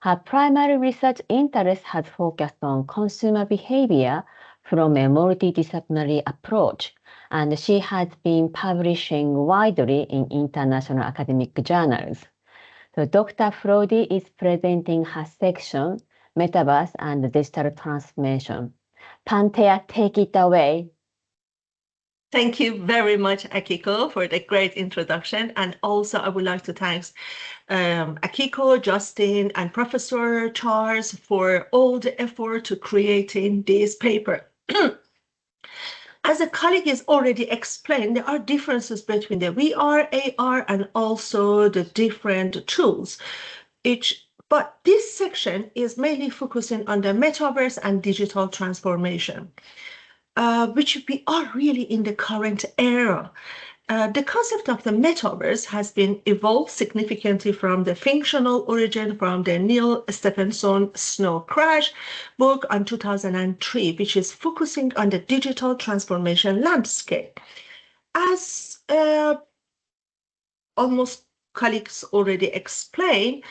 Her primary research interest has focused on consumer behavior from a multidisciplinary approach, and she has been publishing widely in international academic journals. So Dr. Foroudi is presenting her section, Metaverse and Digital Transformation. Pantea, take it away. Thank you very much, Akiko, for the great introduction. And also I would like to thank Akiko, Justin, and Professor Charles for all the effort to creating this paper. As a colleague has already explained, there are differences between the VR, AR, and also the different tools. But this section is mainly focusing on the metaverse and digital transformation, which we are really in the current era. The concept of the metaverse has been evolved significantly from the functional origin from the Neil Stephenson Snow Crash book in 2003, which is focusing on the digital transformation landscape. As almost colleagues already explained,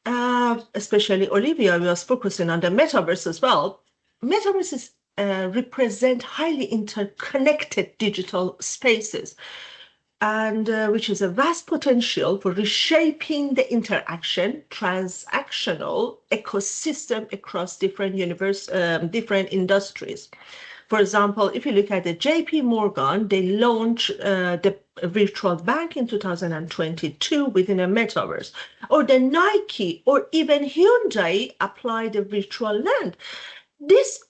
especially Olivia was focusing on the metaverse as well. Metaverses represent highly interconnected digital spaces, and which is a vast potential for reshaping the interaction, transactional ecosystem across different different industries. For example, if you look at the JP Morgan, they launched the virtual bank in 2022 within a metaverse, or the Nike or even Hyundai applied the virtual land. This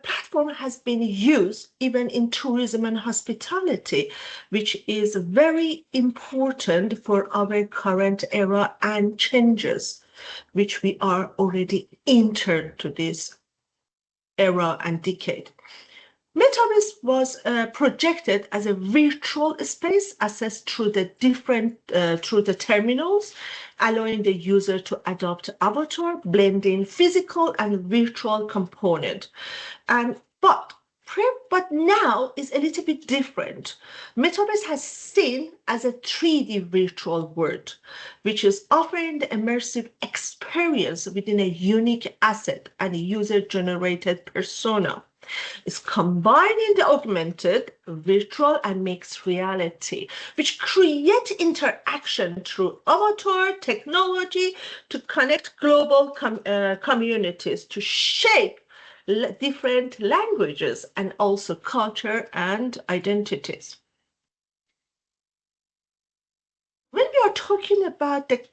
platform has been used even in tourism and hospitality, which is very important for our current era and changes, which we are already entered to this era and decade. Metaverse was projected as a virtual space accessed through the through the terminals, allowing the user to adopt avatar, blending physical and virtual component. But now is a little bit different. Metaverse has seen as a 3D virtual world, which is offering the immersive experience within a unique asset and a user-generated persona. is combining the augmented, virtual, and mixed reality, which create interaction through avatar technology to connect global communities, to shape different languages and also culture and identities. When we are talking about the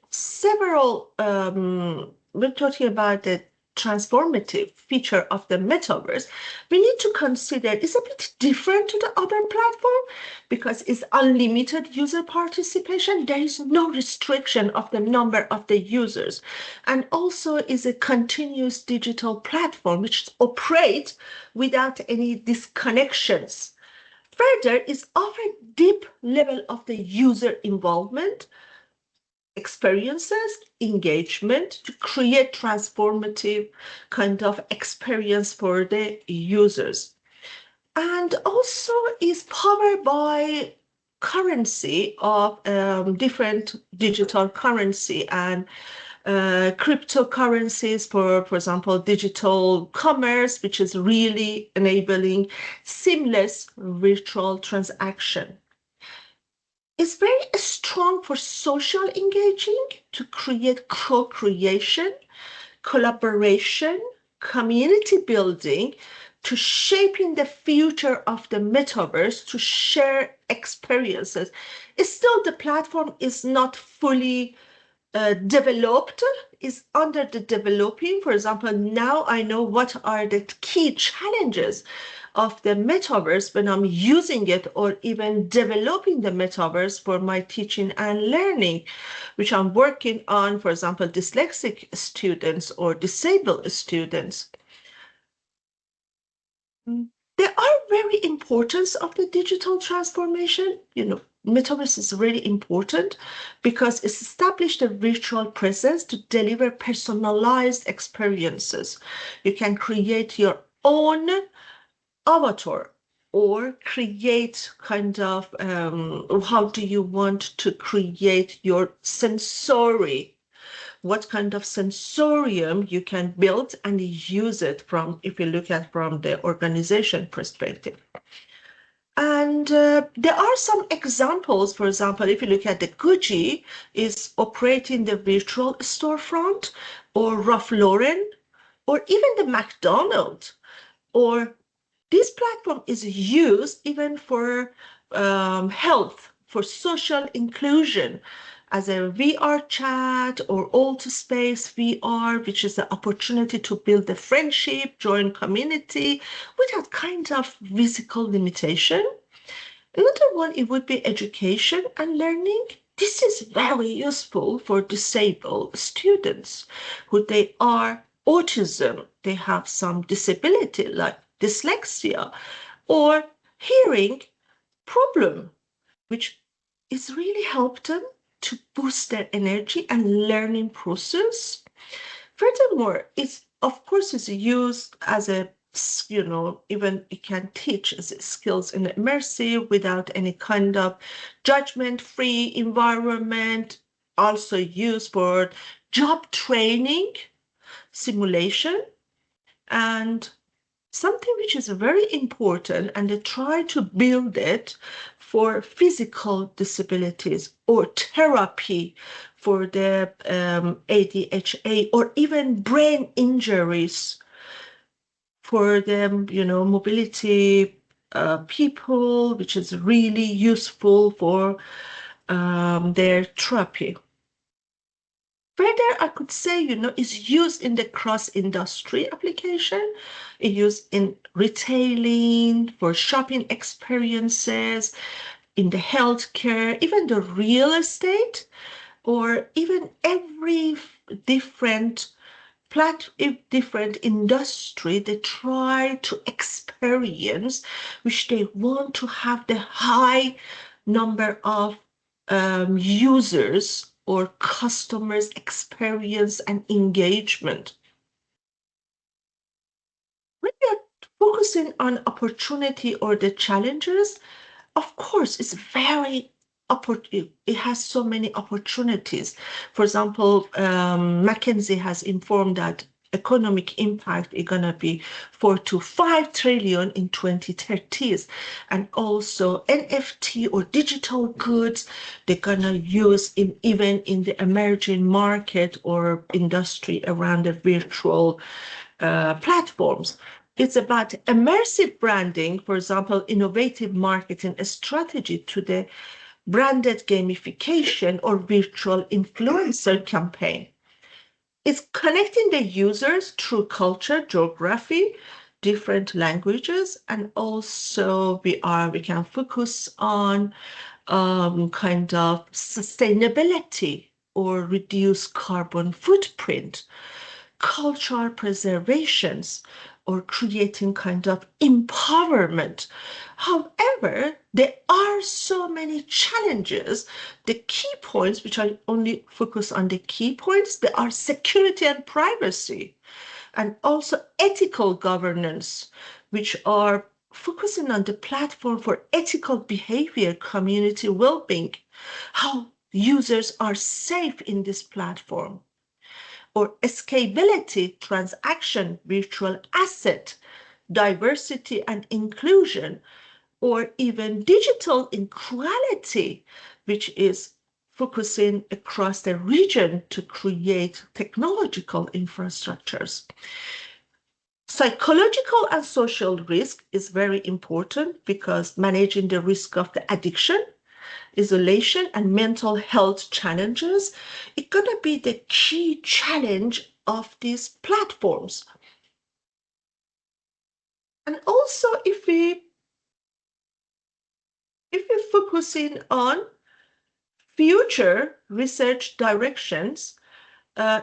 transformative feature of the metaverse, we need to consider it's a bit different to the other platform because it's unlimited user participation. There is no restriction of the number of the users, and also is a continuous digital platform which operates without any disconnections. Further, is offered deep level of the user involvement, experiences, engagement to create transformative kind of experience for the users. And also is powered by currency of different digital currency and cryptocurrencies, for example, digital commerce, which is really enabling seamless virtual transaction. It's very strong for social engaging to create co-creation, collaboration, community building, to shaping the future of the metaverse, to share experiences. It's still the platform is not fully developed, is under the developing. For example, now I know what are the key challenges of the metaverse when I'm using it or even developing the metaverse for my teaching and learning, which I'm working on, for example, dyslexic students or disabled students. There are very importance of the digital transformation. Metaverse is really important because it's established a virtual presence to deliver personalized experiences. You can create your own avatar or create kind of how do you want to create your sensory, what kind of sensorium you can build and use it from, if you look at from the organization perspective. And there are some examples. For example, if you look at the Gucci is operating the virtual storefront, or Ralph Lauren, or even the McDonald's, or this platform is used even for health, for social inclusion, as a VR chat or Altspace VR, which is the opportunity to build a friendship, join community without kind of physical limitation. Another one, it would be education and learning. This is very useful for disabled students who they are autism, they have some disability like dyslexia or hearing problem, which is really help them to boost their energy and learning process. Furthermore, it's of course is used as a, even it can teach as skills in immersive without any kind of judgment-free environment. Also used for job training, simulation, and something which is very important, and they try to build it for physical disabilities or therapy for the ADHD or even brain injuries for them, mobility people, which is really useful for their therapy. Further, I could say, is used in the cross-industry application. It's used in retailing, for shopping experiences, in the healthcare, even the real estate, or even every different industry they try to experience, which they want to have the high number of users or customers experience and engagement. When we are focusing on opportunity or the challenges, of course, it's very it has so many opportunities. For example, McKinsey has informed that economic impact is going to be 4 to 5 trillion in 2030s. And also NFT or digital goods, they're going to use even in the emerging market or industry around the virtual platforms. It's about immersive branding, for example, innovative marketing strategy to the branded gamification or virtual influencer campaign. It's connecting the users through culture, geography, different languages, and also we can focus on kind of sustainability or reduce carbon footprint, cultural preservations, or creating kind of empowerment. However, there are so many challenges. The key points, which I only focus on the key points, there are security and privacy, and also ethical governance, which are focusing on the platform for ethical behavior, community well-being, how users are safe in this platform, or scalability, transaction, virtual asset, diversity and inclusion, or even digital inequality, which is focusing across the region to create technological infrastructures. Psychological and social risk is very important because managing the risk of the addiction, isolation, and mental health challenges is going to be the key challenge of these platforms. And also, if we're focusing on future research directions,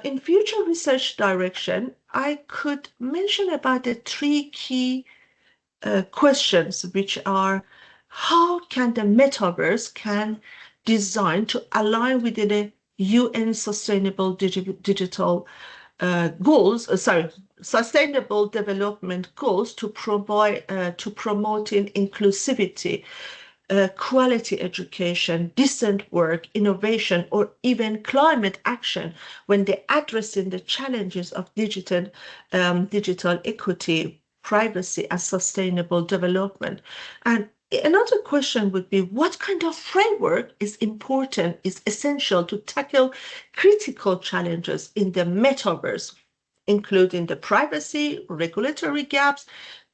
in future research direction, I could mention about the 3 key questions, which are how can the metaverse can design to align with the UN Sustainable Digital goals, Sustainable Development Goals to promoting inclusivity, quality education, decent work, innovation, or even climate action when they're addressing the challenges of digital equity, privacy, and sustainable development. And another question would be, what kind of framework is important, is essential to tackle critical challenges in the metaverse, including the privacy, regulatory gaps,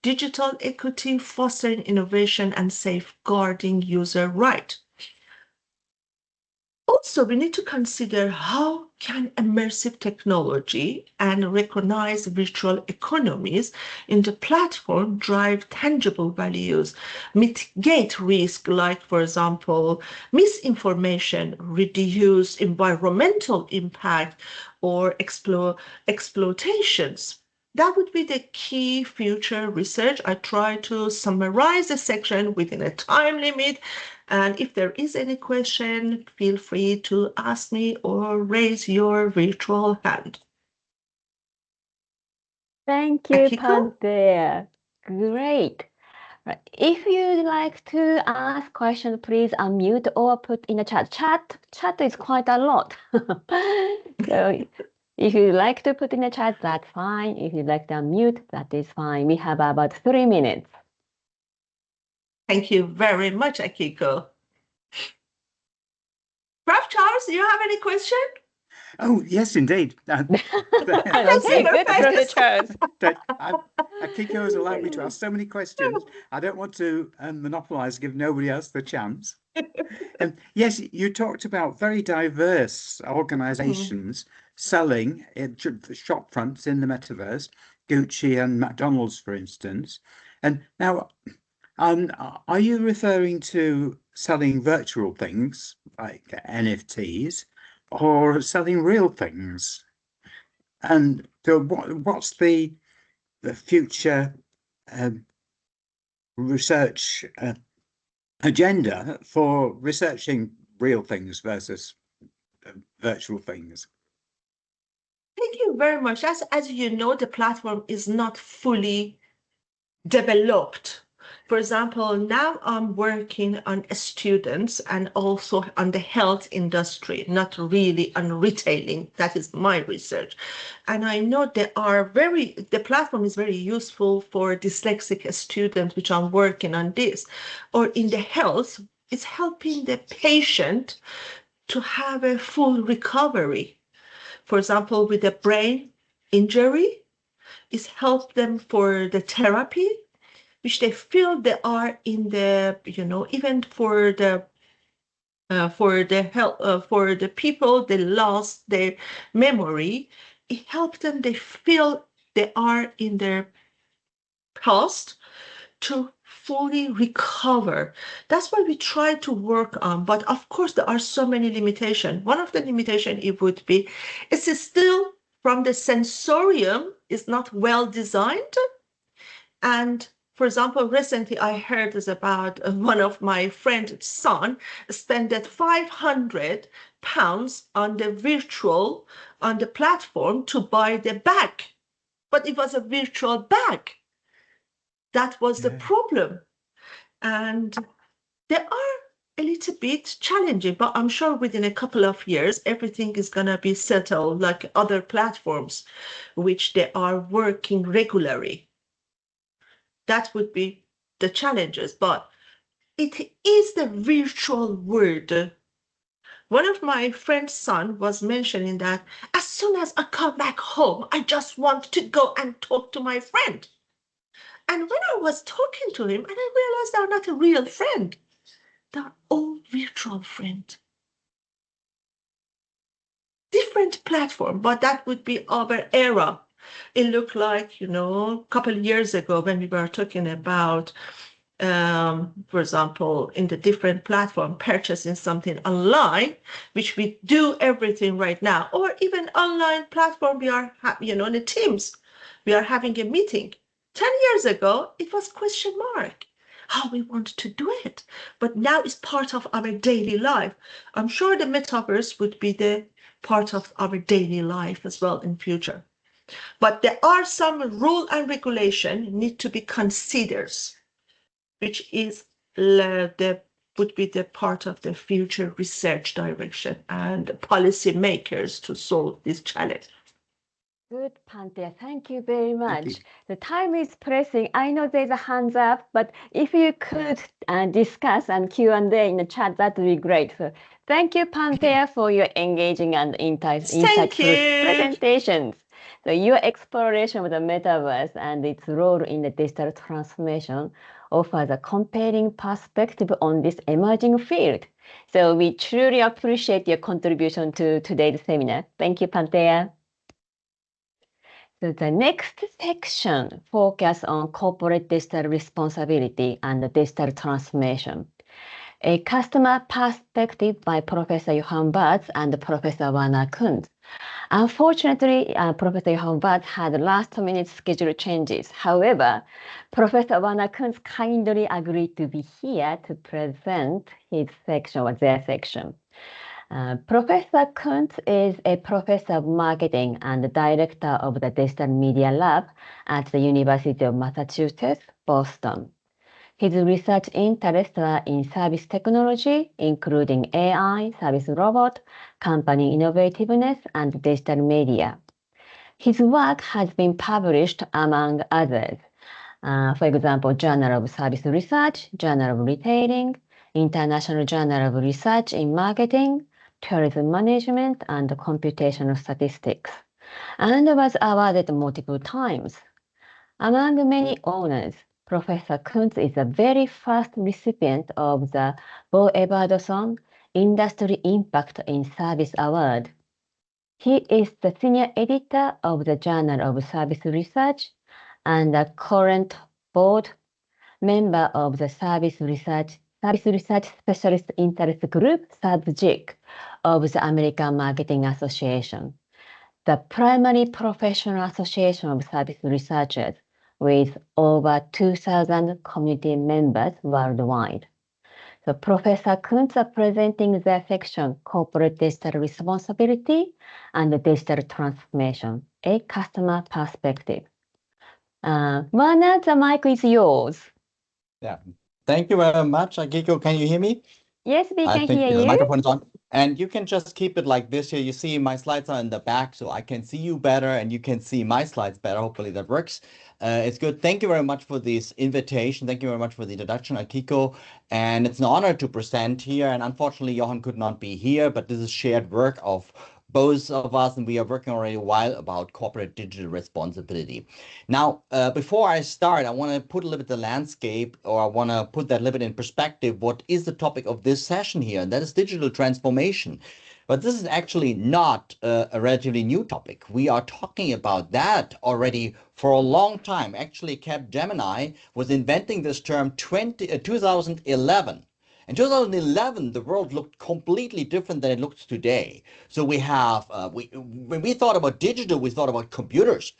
digital equity, fostering innovation, and safeguarding user rights. Also, we need to consider how can immersive technology and recognized virtual economies in the platform drive tangible values, mitigate risk like, for example, misinformation, reduce environmental impact, or exploitations. That would be the key future research. I try to summarize the section within a time limit. And if there is any question, feel free to ask me or raise your virtual hand. Thank you, Akiko? Pantea. Great. Right. If you'd like to ask questions, please unmute or put in the chat. Chat is quite a lot. So if you'd like to put in the chat, that's fine. If you'd like to unmute, that is fine. We have about 3 minutes. Thank you very much, Akiko. Prof. Charles, do you have any question? Oh, yes, indeed. Okay, Super good for the fast. chance. Akiko has allowed me to ask so many questions. I don't want to monopolize, give nobody else the chance. Yes, you talked about very diverse organizations selling shop fronts in the metaverse, Gucci and McDonald's, for instance. And now, are you referring to selling virtual things like NFTs or selling real things? And so what's the future research agenda for researching real things versus virtual things? Thank you very much. As you know, the platform is not fully developed. For example, now I'm working on students and also on the health industry, not really on retailing. That is my research. And I know the platform is very useful for dyslexic students, which I'm working on this. Or in the health, it's helping the patient to have a full recovery. For example, with a brain injury, it's helped them for the therapy, which they feel they are in the, even for the help for the people they lost their memory, it helped them. They feel they are in their past to fully recover. That's what we try to work on. But of course, there are so many limitations. One of the limitations it would be, it's still from the sensorium is not well designed. And for example, recently I heard is about one of my friend's son spent £500 on the platform to buy the bag, but it was a virtual bag. That was the problem. And they are a little bit challenging, but I'm sure within a couple of years, everything is going to be settled like other platforms, which they are working regularly. That would be the challenges, but it is the virtual world. One of my friend's son was mentioning that as soon as I come back home, I just want to go and talk to my friend. And when I was talking to him, and I realized they're not a real friend. They're all virtual friends. Different platform, but that would be our era. It looked like, a couple of years ago when we were talking about, for example, in the different platform, purchasing something online, which we do everything right now, or even online platform, we are, in the Teams, we are having a meeting. 10 years ago, it was question mark how we want to do it. But now it's part of our daily life. I'm sure the metaverse would be the part of our daily life as well in future. But there are some rule and regulation need to be considered, which is would be the part of the future research direction and policy makers to solve this challenge. Good, Pantea. Thank you very much. you. The time is pressing. I know there's a hands up, but if you could discuss and Q&A in the chat, that would be great. So thank you, Pantea, for your engaging and insightful presentations. So your exploration of the metaverse and its role in the digital transformation offers a compelling perspective on this emerging field. So we truly appreciate your contribution to today's seminar. Thank you, Pantea. So the next section focuses on corporate digital responsibility and digital transformation. A customer perspective by Professor Johan Bartz and Professor Werner Kunz. Unfortunately, Professor Johan Bartz had last-minute schedule changes. However, Professor Werner Kunz kindly agreed to be here to present his section or their section. Professor Kunz is a professor of marketing and director of the Digital Media Lab at the University of Massachusetts, Boston. His research interests are in service technology, including AI, service robot, company innovativeness, and digital media. His work has been published among others. For example, Journal of Service Research, Journal of Retailing, International Journal of Research in Marketing, Tourism Management, and Computational Statistics, and was awarded multiple times. Among many honors, Professor Kunz is the very first recipient of the Bo Everardson Industry Impact in Service Award. He is the senior editor of the Journal of Service Research and a current board member of the Service Research Specialist Interest Group, SRSGIC, of the American Marketing Association, the primary professional association of service researchers with over 2,000 community members worldwide. So Professor Kunz is presenting their section, Corporate Digital Responsibility and Digital Transformation, a Customer Perspective. Werner, the mic is yours. Yeah. Thank you very much. Akiko, can you hear me? Yes, we I can think hear the you. microphone is on. And you can just keep it like this here. You see my slides are in the back, so I can see you better and you can see my slides better. Hopefully that works. It's good. Thank you very much for this invitation. Thank you very much for the introduction, Akiko. And it's an honor to present here. And unfortunately, Johan could not be here, but this is shared work of both of us, and we are working already a while about corporate digital responsibility. Now, before I start, I want to put a little bit the landscape, or I want to put that a little bit in perspective. What is the topic of this session here? And that is digital transformation. But this is actually not a relatively new topic. We are talking about that already for a long time. Actually, Capgemini was inventing this term 2011. In 2011, the world looked completely different than it looks today. So we have, when we thought about digital, we thought about computers.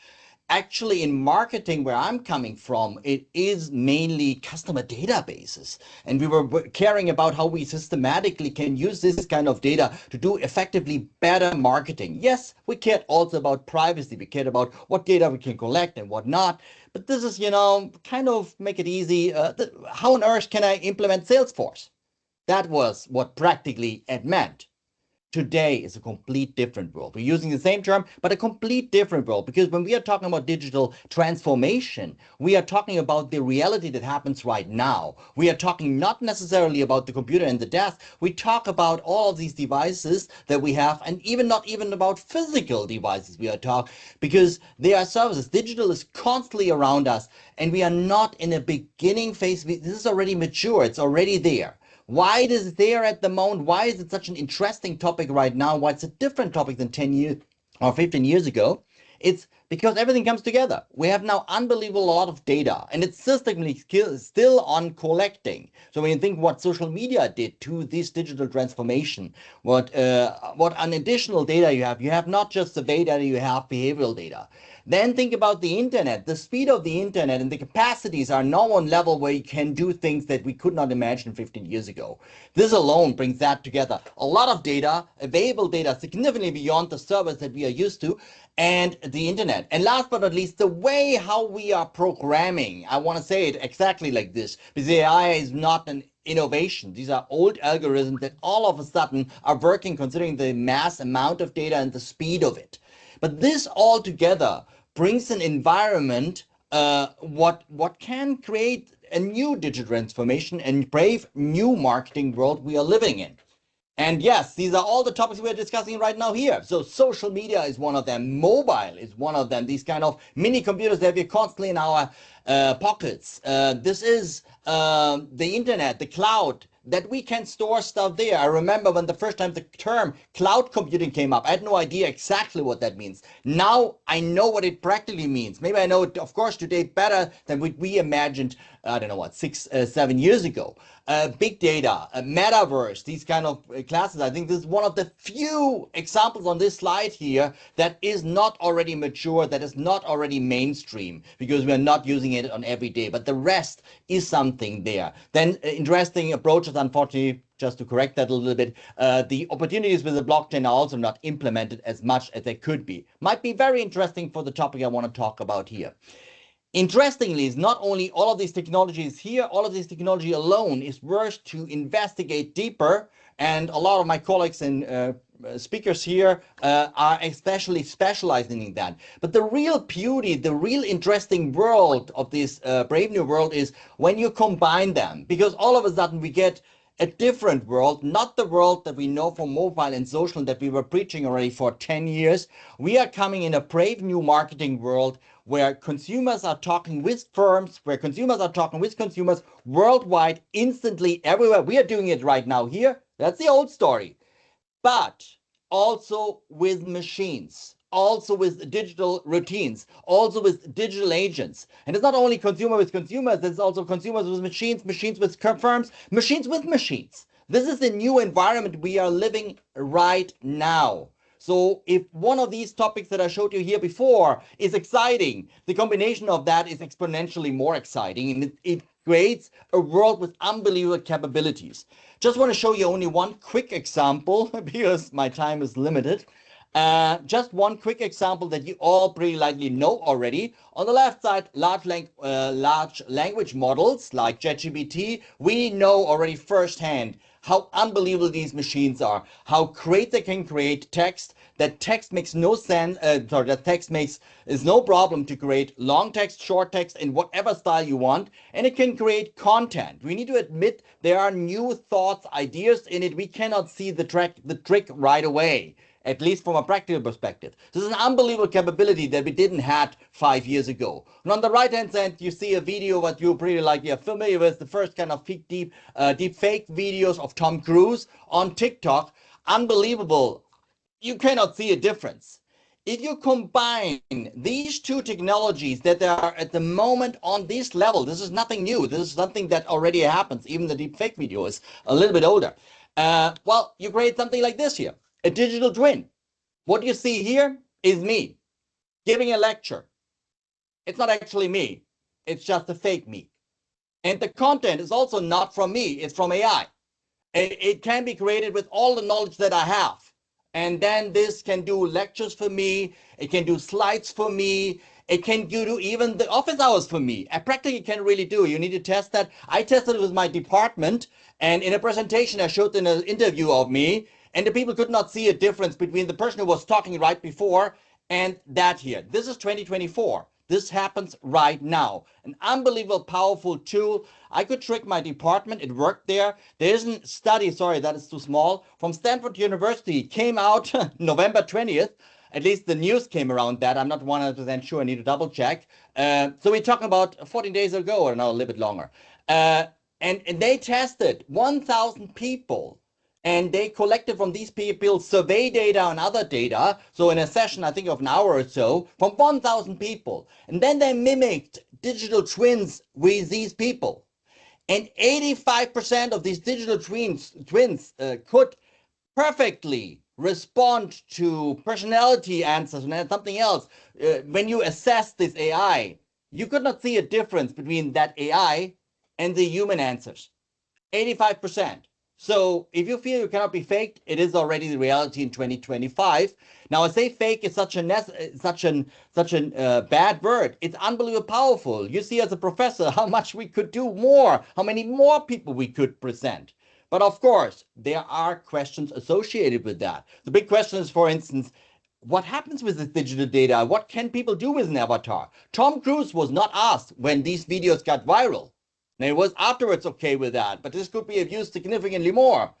Actually, in marketing, where I'm coming from, it is mainly customer databases. And we were caring about how we systematically can use this kind of data to do effectively better marketing. Yes, we cared also about privacy. We cared about what data we can collect and what not. But this is, kind of make it easy. How on earth can I implement Salesforce? That was what practically it meant. Today is a complete different world. We're using the same term, but a complete different world, because when we are talking about digital transformation, we are talking about the reality that happens right now. We are talking not necessarily about the computer and the desk. We talk about all of these devices that we have, and not even about physical devices we are talking, because they are services. Digital is constantly around us, and we are not in a beginning phase. This is already mature. It's already there. Why is it there at the moment? Why is it such an interesting topic right now? Why it's a different topic than 10 years or 15 years ago? It's because everything comes together. We have now unbelievable lot of data, and it's systemically still on collecting. So when you think what social media did to this digital transformation, what an additional data you have not just the data, you have behavioral data. Then think about the internet. The speed of the internet and the capacities are now on level where you can do things that we could not imagine 15 years ago. This alone brings that together. A lot of data, available data, significantly beyond the servers that we are used to, and the internet. And last but not least, the way how we are programming. I want to say it exactly like this, because AI is not an innovation. These are old algorithms that all of a sudden are working considering the mass amount of data and the speed of it. But this all together brings an environment what can create a new digital transformation and brave new marketing world we are living in. And yes, these are all the topics we're discussing right now here. So social media is one of them. Mobile is one of them. These kind of mini computers that we're constantly in our pockets. This is the internet, the cloud, that we can store stuff there. I remember when the first time the term cloud computing came up, I had no idea exactly what that means. Now I know what it practically means. Maybe I know it, of course, today better than what we imagined, I don't know what, 6, 7 years ago. Big data, Metaverse, these kind of classes. I think this is one of the few examples on this slide here that is not already mature, that is not already mainstream, because we are not using it on every day. But the rest is something there. Then interesting approaches, unfortunately, just to correct that a little bit, the opportunities with the blockchain are also not implemented as much as they could be. Might be very interesting for the topic I want to talk about here. Interestingly, is not only all of these technologies here, all of this technology alone is worth to investigate deeper. And a lot of my colleagues and speakers here are especially specializing in that. But the real beauty, the real interesting world of this brave new world is when you combine them, because all of a sudden we get a different world, not the world that we know from mobile and social that we were preaching already for 10 years. We are coming in a brave new marketing world where consumers are talking with firms, where consumers are talking with consumers worldwide, instantly, everywhere. We are doing it right now here. That's the old story. But also with machines, also with digital routines, also with digital agents. And it's not only consumer with consumers, it's also consumers with machines, machines with firms, machines with machines. This is the new environment we are living right now. So if one of these topics that I showed you here before is exciting, the combination of that is exponentially more exciting, and it creates a world with unbelievable capabilities. Just want to show you only one quick example because my time is limited. Just one quick example that you all pretty likely know already. On the left side, large language models like ChatGPT. We know already firsthand how unbelievable these machines are, how great they can create text. That text makes no sense, that text is no problem to create long text, short text in whatever style you want, and it can create content. We need to admit there are new thoughts, ideas in it. We cannot see the trick right away, at least from a practical perspective. This is an unbelievable capability that we didn't have 5 years ago. And on the right-hand side, you see a video what you pretty likely are familiar with, the first kind of deep fake videos of Tom Cruise on TikTok. Unbelievable. You cannot see a difference. If you combine these two technologies that are at the moment on this level, this is nothing new. This is something that already happens. Even the deepfake video is a little bit older. Well, you create something like this here, a digital twin. What you see here is me giving a lecture. It's not actually me. It's just a fake me. And the content is also not from me. It's from AI. It can be created with all the knowledge that I have. And then this can do lectures for me. It can do slides for me. It can do even the office hours for me. I practically can really do. You need to test that. I tested it with my department. And in a presentation, I showed in an interview of me. And the people could not see a difference between the person who was talking right before and that here. This is 2024. This happens right now. An unbelievable powerful tool. I could trick my department. It worked there. There is a study, sorry, that is too small, from Stanford University. It came out November 20th. At least the news came around that. I'm not 100% sure. I need to double check. So we're talking about 14 days ago or now a little bit longer. And they tested 1,000 people. And they collected from these people survey data and other data. So in a session, I think of an hour or so, from 1,000 people. And then they mimicked digital twins with these people. And 85% of these digital twins could perfectly respond to personality answers and something else. When you assess this AI, you could not see a difference between that AI and the human answers. 85%. So if you feel you cannot be faked, it is already the reality in 2025. Now I say fake is such a bad word. It's unbelievably powerful. You see as a professor how much we could do more, how many more people we could present. But of course, there are questions associated with that. The big question is, for instance, what happens with this digital data? What can people do with an avatar? Tom Cruise was not asked when these videos got viral. And it was afterwards okay with that, but this could be abused significantly more.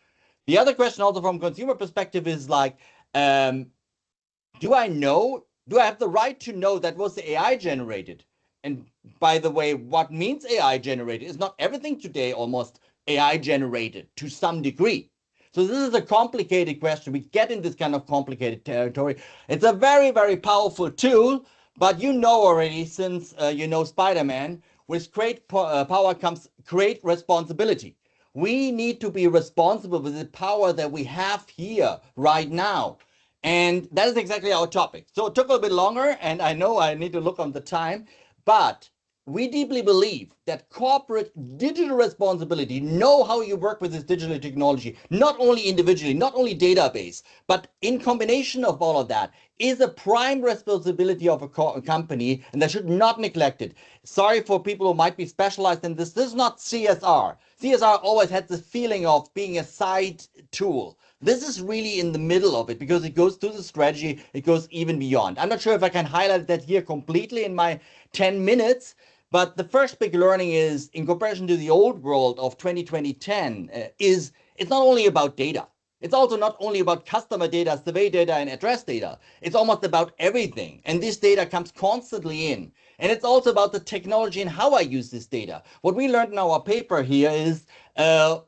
The other question also from consumer perspective is like, do I have the right to know that was the AI generated? And by the way, what means AI generated? Is not everything today almost AI generated to some degree. So this is a complicated question. We get in this kind of complicated territory. It's a very, very powerful tool, but you know already, since you know Spider-Man, with great power comes great responsibility. We need to be responsible with the power that we have here right now. And that is exactly our topic. So it took a little bit longer, and I know I need to look on the time, but we deeply believe that corporate digital responsibility, know how you work with this digital technology, not only individually, not only database, but in combination of all of that, is a prime responsibility of a company, and that should not neglect it. Sorry for people who might be specialized in this. This is not CSR. CSR always had the feeling of being a side tool. This is really in the middle of it because it goes to the strategy. It goes even beyond. I'm not sure if I can highlight that here completely in my 10 minutes. But the first big learning is, in comparison to the old world of 2010, it's not only about data. It's also not only about customer data, survey data, and address data. It's almost about everything. And this data comes constantly in. And it's also about the technology and how I use this data. What we learned in our paper here is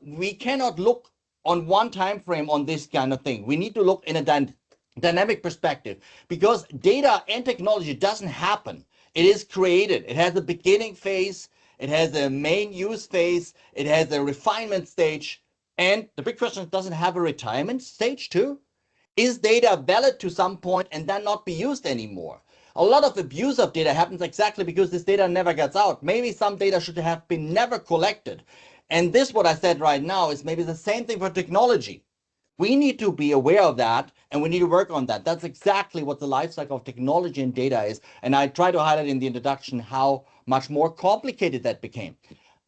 we cannot look on one time frame on this kind of thing. We need to look in a dynamic perspective, because data and technology doesn't happen. It is created. It has a beginning phase. It has a main use phase. It has a refinement stage. And the big question is, does it have a retirement stage too? Is data valid to some point and then not be used anymore? A lot of abuse of data happens exactly because this data never gets out. Maybe some data should have been never collected. And this, what I said right now, is maybe the same thing for technology. We need to be aware of that, and we need to work on that. That's exactly what the life cycle of technology and data is. And I try to highlight in the introduction how much more complicated that became.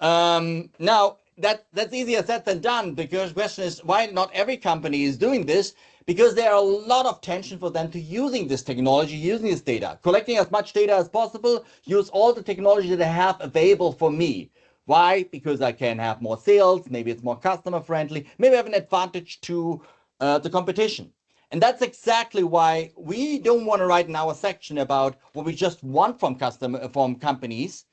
Now, that's easier said than done, because the question is why not every company is doing this, because there are a lot of tension for them to using this technology, using this data, collecting as much data as possible, use all the technology that I have available for me. Why? Because I can have more sales, maybe it's more customer friendly, maybe I have an advantage to the competition. And that's exactly why we don't want to write in our section about what we just want from companies.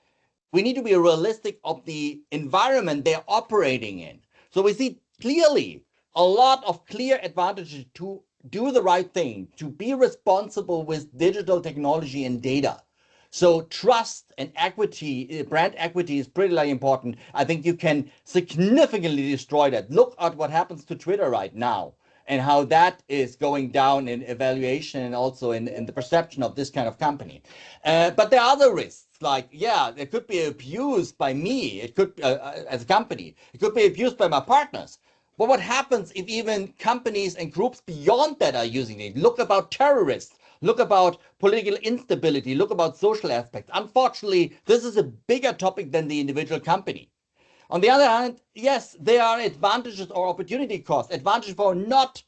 We need to be realistic of the environment they're operating in. So we see clearly a lot of clear advantages to do the right thing, to be responsible with digital technology and data. So trust and equity, brand equity is pretty important. I think you can significantly destroy that. Look at what happens to Twitter right now and how that is going down in evaluation and also in the perception of this kind of company. But there are other risks. Like, yeah, it could be abused by me. It could, as a company, it could be abused by my partners. But what happens if even companies and groups beyond that are using it? Look about terrorists. Look about political instability. Look about social aspects. Unfortunately, this is a bigger topic than the individual company. On the other hand, yes, there are advantages or opportunity costs, advantages for not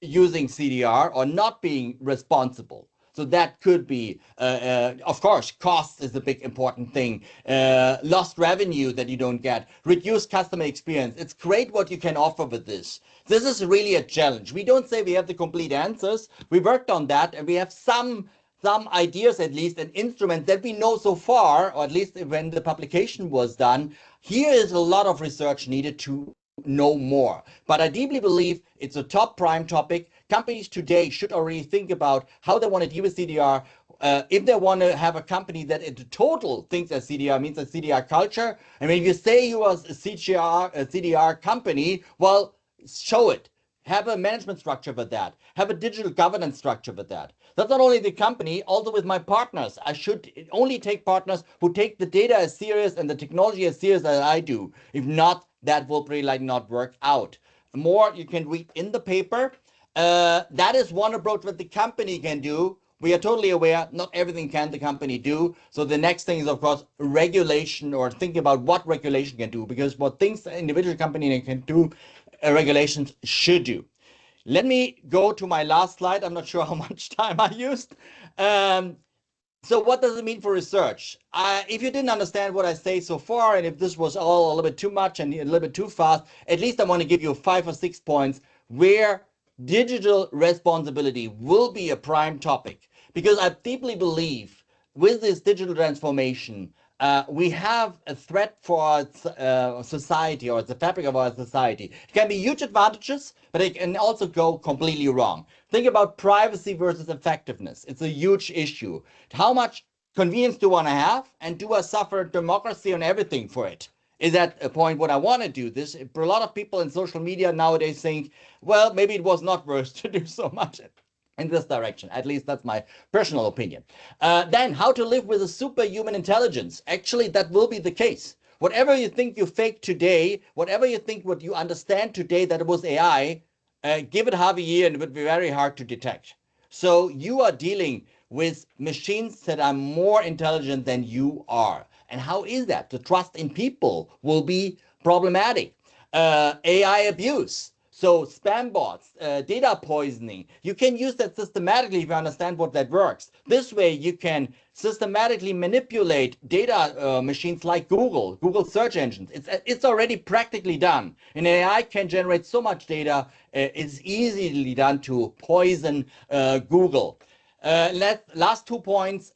using CDR or not being responsible. So that could be, of course, cost is a big important thing. Lost revenue that you don't get, reduced customer experience. It's great what you can offer with this. This is really a challenge. We don't say we have the complete answers. We worked on that, and we have some ideas, at least, and instruments that we know so far, or at least when the publication was done. Here is a lot of research needed to know more. But I deeply believe it's a top prime topic. Companies today should already think about how they want to deal with CDR. If they want to have a company that in total thinks that CDR means a CDR culture, I mean, if you say you are a CDR company, well, show it. Have a management structure for that. Have a digital governance structure for that. That's not only the company, also with my partners. I should only take partners who take the data as serious and the technology as serious as I do. If not, that will really not work out. More you can read in the paper. That is one approach that the company can do. We are totally aware not everything can the company do. So the next thing is, of course, regulation, or think about what regulation can do, because what things the individual company can do, regulations should do. Let me go to my last slide. I'm not sure how much time I used. So what does it mean for research? If you didn't understand what I say so far, and if this was all a little bit too much and a little bit too fast, at least I want to give you 5 or 6 points where digital responsibility will be a prime topic. Because I deeply believe with this digital transformation, we have a threat for our society, or the fabric of our society. It can be huge advantages, but it can also go completely wrong. Think about privacy versus effectiveness. It's a huge issue. How much convenience do I want to have, and do I suffer democracy on everything for it? Is that a point what I want to do this? A lot of people in social media nowadays think, well, maybe it was not worth to do so much in this direction. At least that's my personal opinion. Then how to live with a superhuman intelligence. Actually, that will be the case. Whatever you think you fake today, whatever you think what you understand today that it was AI, give it half a year and it would be very hard to detect. So you are dealing with machines that are more intelligent than you are. And how is that? The trust in people will be problematic. AI abuse. So spam bots, data poisoning, you can use that systematically if you understand what that works. This way you can systematically manipulate data machines like Google search engines. It's already practically done. And AI can generate so much data, it's easily done to poison Google. Last 2 points,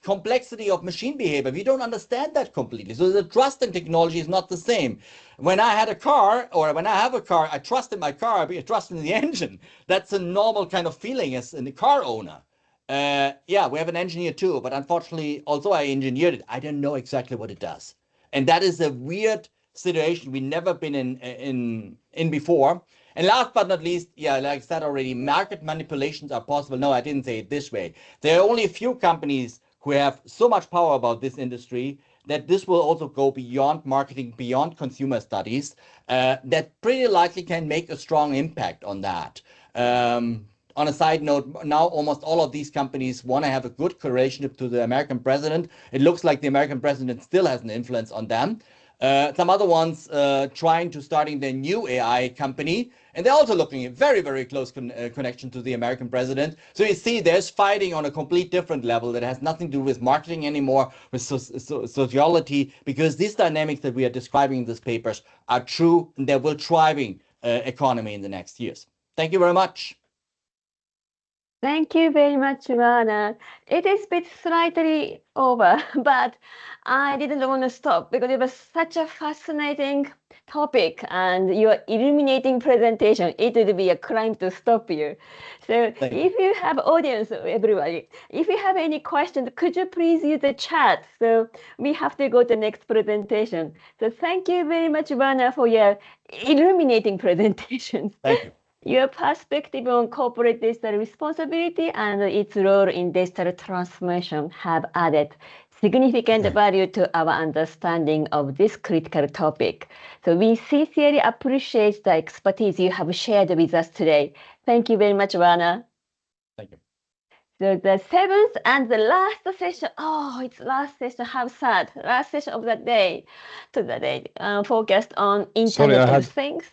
complexity of machine behavior. We don't understand that completely. So the trust in technology is not the same. When I had a car, or when I have a car, I trust in my car, I trust in the engine. That's a normal kind of feeling as a car owner. Yeah, we have an engineer too, but unfortunately, although I engineered it, I don't know exactly what it does. And that is a weird situation we've never been in before. And last but not least, yeah, like I said already, market manipulations are possible. No, I didn't say it this way. There are only a few companies who have so much power about this industry that this will also go beyond marketing, beyond consumer studies, that pretty likely can make a strong impact on that. On a side note, now almost all of these companies want to have a good relationship to the American president. It looks like the American president still has an influence on them. Some other ones trying to starting their new AI company, and they're also looking at very, very close connection to the American president. So you see, there's fighting on a complete different level that has nothing to do with marketing anymore, with sociology, because these dynamics that we are describing in these papers are true, and they will driving economy in the next years. Thank you very much. Thank you very much, Werner. It is a bit slightly over, but I didn't want to stop because it was such a fascinating topic and your illuminating presentation. It would be a crime to stop you. So if you have audience, everybody, if you have any questions, could you please use the chat? So we have to go to the next presentation. So thank you very much, Werner, for your illuminating presentation. Thank you. Your perspective on corporate digital responsibility and its role in digital transformation have added significant value to our understanding of this critical topic. So we sincerely appreciate the expertise you have shared with us today. Thank you very much, Werner. Thank you. So the seventh and the last session, it's last session, how sad, last session of the day, focused on Internet of Things.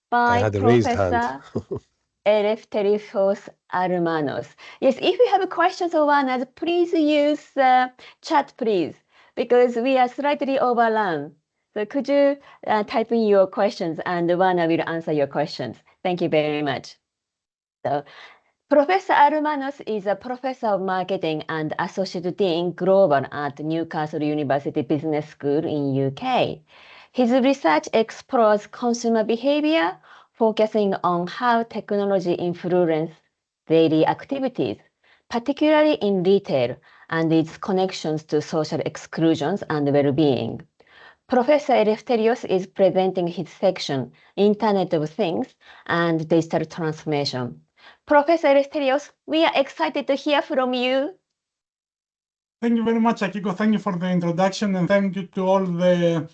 By Professor Eleftherios Armanos. Yes, if you have questions or Werner, please use chat, please, because we are slightly overrun. So could you type in your questions and Werner will answer your questions. Thank you very much. So Professor Armanos is a professor of marketing and associate dean global at Newcastle University Business School in UK. His research explores consumer behavior, focusing on how technology influences daily activities, particularly in retail, and its connections to social exclusions and well-being. Professor Eleftherios is presenting his section, Internet of Things and Digital Transformation. Professor Eleftherios, we are excited to hear from you. Thank you very much, Akiko. Thank you for the introduction, and thank you to all the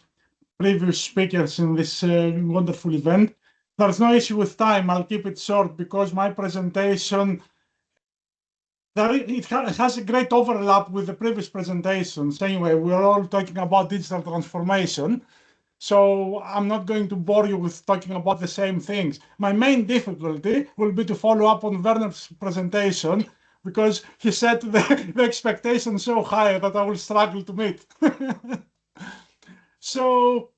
previous speakers in this wonderful event. There's no issue with time. I'll keep it short because my presentation, it has a great overlap with the previous presentations. Anyway, we're all talking about digital transformation. So I'm not going to bore you with talking about the same things. My main difficulty will be to follow up on Werner's presentation because he set the expectation so high that I will struggle to meet. So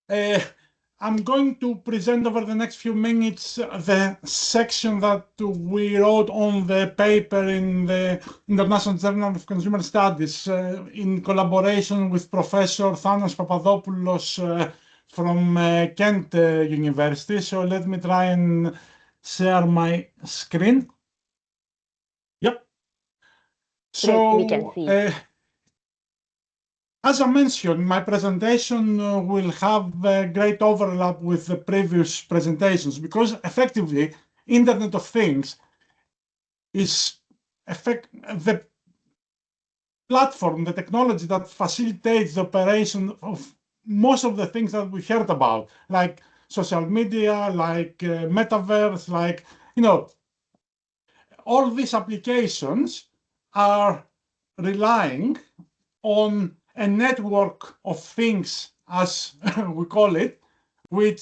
I'm going to present over the next few minutes the section that we wrote on the paper in the International Journal of Consumer Studies in collaboration with Professor Thanos Papadopoulos from Kent University. So let me try and share my screen. Yep. So we can see. As I mentioned, my presentation will have a great overlap with the previous presentations because effectively, Internet of Things is the platform, the technology that facilitates the operation of most of the things that we heard about, like social media, like Metaverse, like, all these applications are relying on a network of things, as we call it, which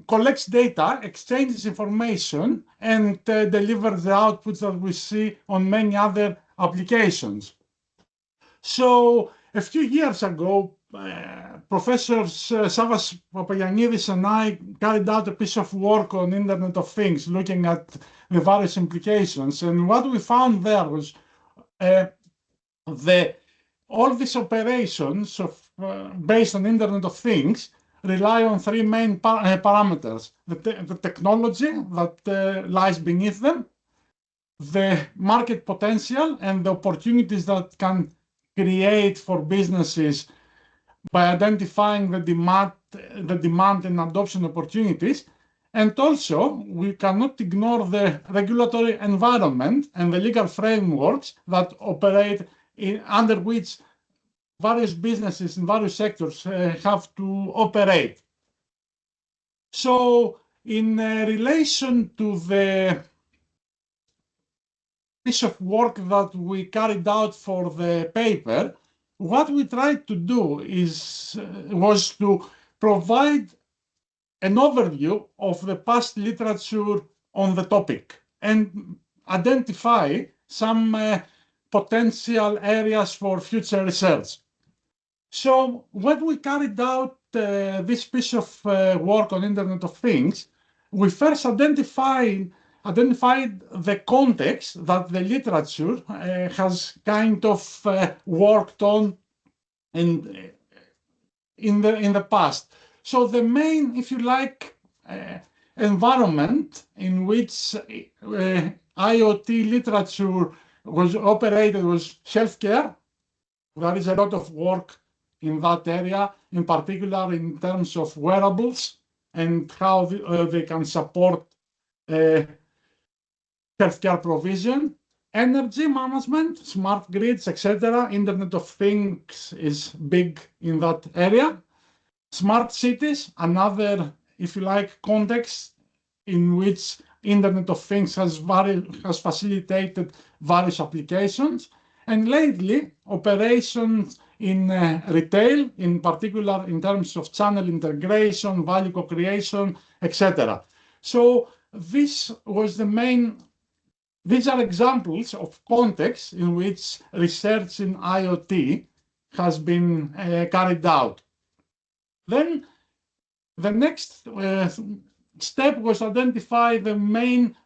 collects data, exchanges information, and delivers the outputs that we see on many other applications. So a few years ago, Professors Savas Papagiannidis and I carried out a piece of work on Internet of Things, looking at the various implications. And what we found there was all these operations based on Internet of Things rely on three main parameters: the technology that lies beneath them, the market potential, and the opportunities that can create for businesses by identifying the demand and adoption opportunities. And also, we cannot ignore the regulatory environment and the legal frameworks that operate under which various businesses in various sectors have to operate. So in relation to the piece of work that we carried out for the paper, what we tried to do was to provide an overview of the past literature on the topic and identify some potential areas for future research. So when we carried out this piece of work on Internet of Things, we first identified the context that the literature has kind of worked on in the past. So the main, if you like, environment in which IoT literature was operated was healthcare. There is a lot of work in that area, in particular in terms of wearables and how they can support healthcare provision, energy management, smart grids, etc. Internet of Things is big in that area. Smart cities, another, if you like, context in which Internet of Things has facilitated various applications. And lately, operations in retail, in particular in terms of channel integration, value co-creation, etc. So this was the main. These are examples of contexts in which research in IoT has been carried out. Then the next step was to identify the main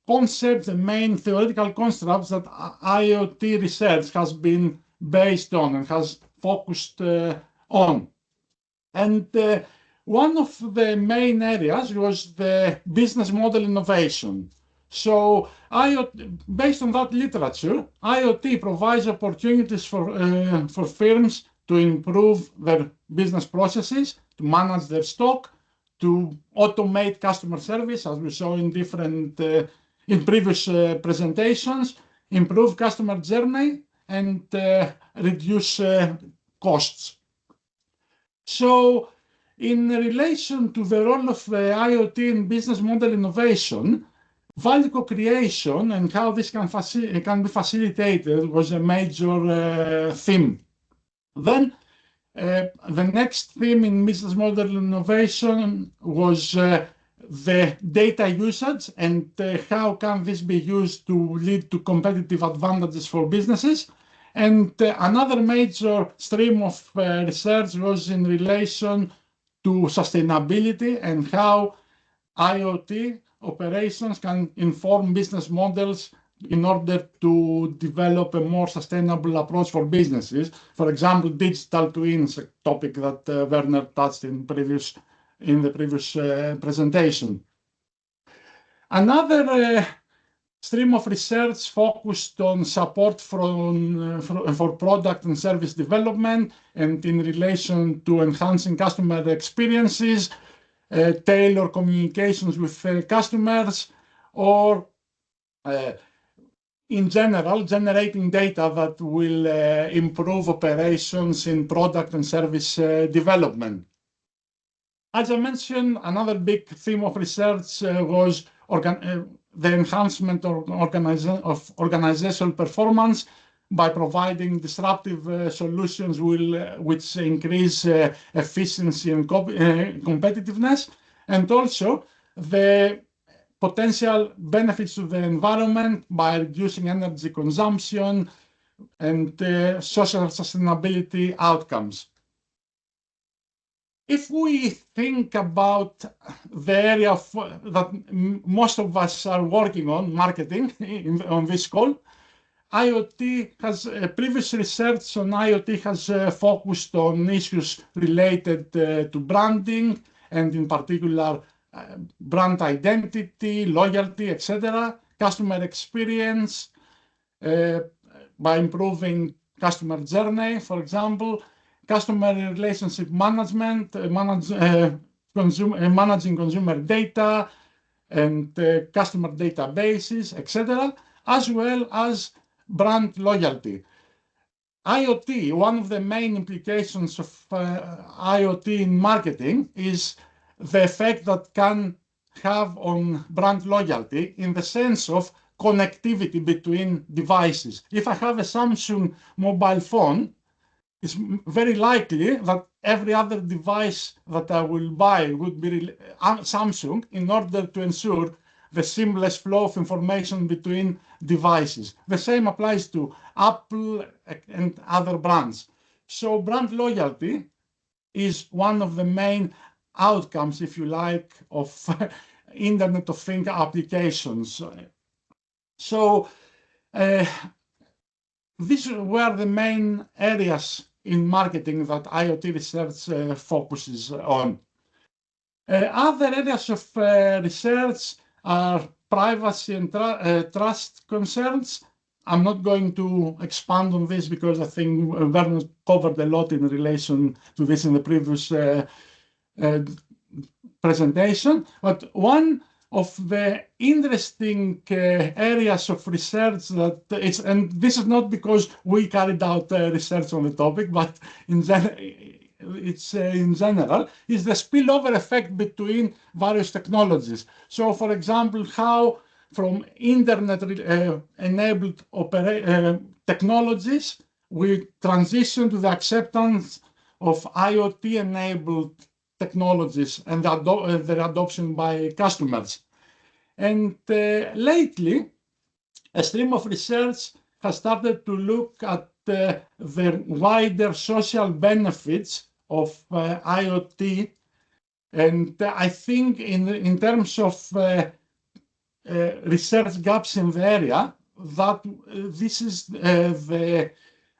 concepts, the main theoretical constructs that IoT research has been based on and has focused on. And one of the main areas was the business model innovation. So based on that literature, IoT provides opportunities for firms to improve their business processes, to manage their stock, to automate customer service, as we saw in in previous presentations, improve customer journey, and reduce costs. So in relation to the role of IoT in business model innovation, value co-creation and how this can be facilitated was a major theme. Then the next theme in business model innovation was the data usage and how can this be used to lead to competitive advantages for businesses. And another major stream of research was in relation to sustainability and how IoT operations can inform business models in order to develop a more sustainable approach for businesses. For example, digital twins, a topic that Werner touched in the previous presentation. Another stream of research focused on support for product and service development and in relation to enhancing customer experiences, tailor communications with customers, or in general, generating data that will improve operations in product and service development. As I mentioned, another big theme of research was the enhancement of organizational performance by providing disruptive solutions which increase efficiency and competitiveness, and also the potential benefits to the environment by reducing energy consumption and social sustainability outcomes. If we think about the area that most of us are working on, marketing, on this call, IoT has previous research on IoT has focused on issues related to branding and in particular brand identity, loyalty, etc., customer experience by improving customer journey, for example, customer relationship management, managing consumer data and customer databases, etc., as well as brand loyalty. IoT, one of the main implications of IoT in marketing is the effect that can have on brand loyalty in the sense of connectivity between devices. If I have a Samsung mobile phone, it's very likely that every other device that I will buy would be Samsung in order to ensure the seamless flow of information between devices. The same applies to Apple and other brands. So brand loyalty is one of the main outcomes, if you like, of Internet of Things applications. So these were the main areas in marketing that IoT research focuses on. Other areas of research are privacy and trust concerns. I'm not going to expand on this because I think Werner covered a lot in relation to this in the previous presentation. But one of the interesting areas of research that it's, and this is not because we carried out research on the topic, but in general, in general, is the spillover effect between various technologies. So, for example, how from internet-enabled technologies, we transition to the acceptance of IoT-enabled technologies and their adoption by customers. And lately, a stream of research has started to look at the wider social benefits of IoT. And I think in terms of research gaps in the area, that this is the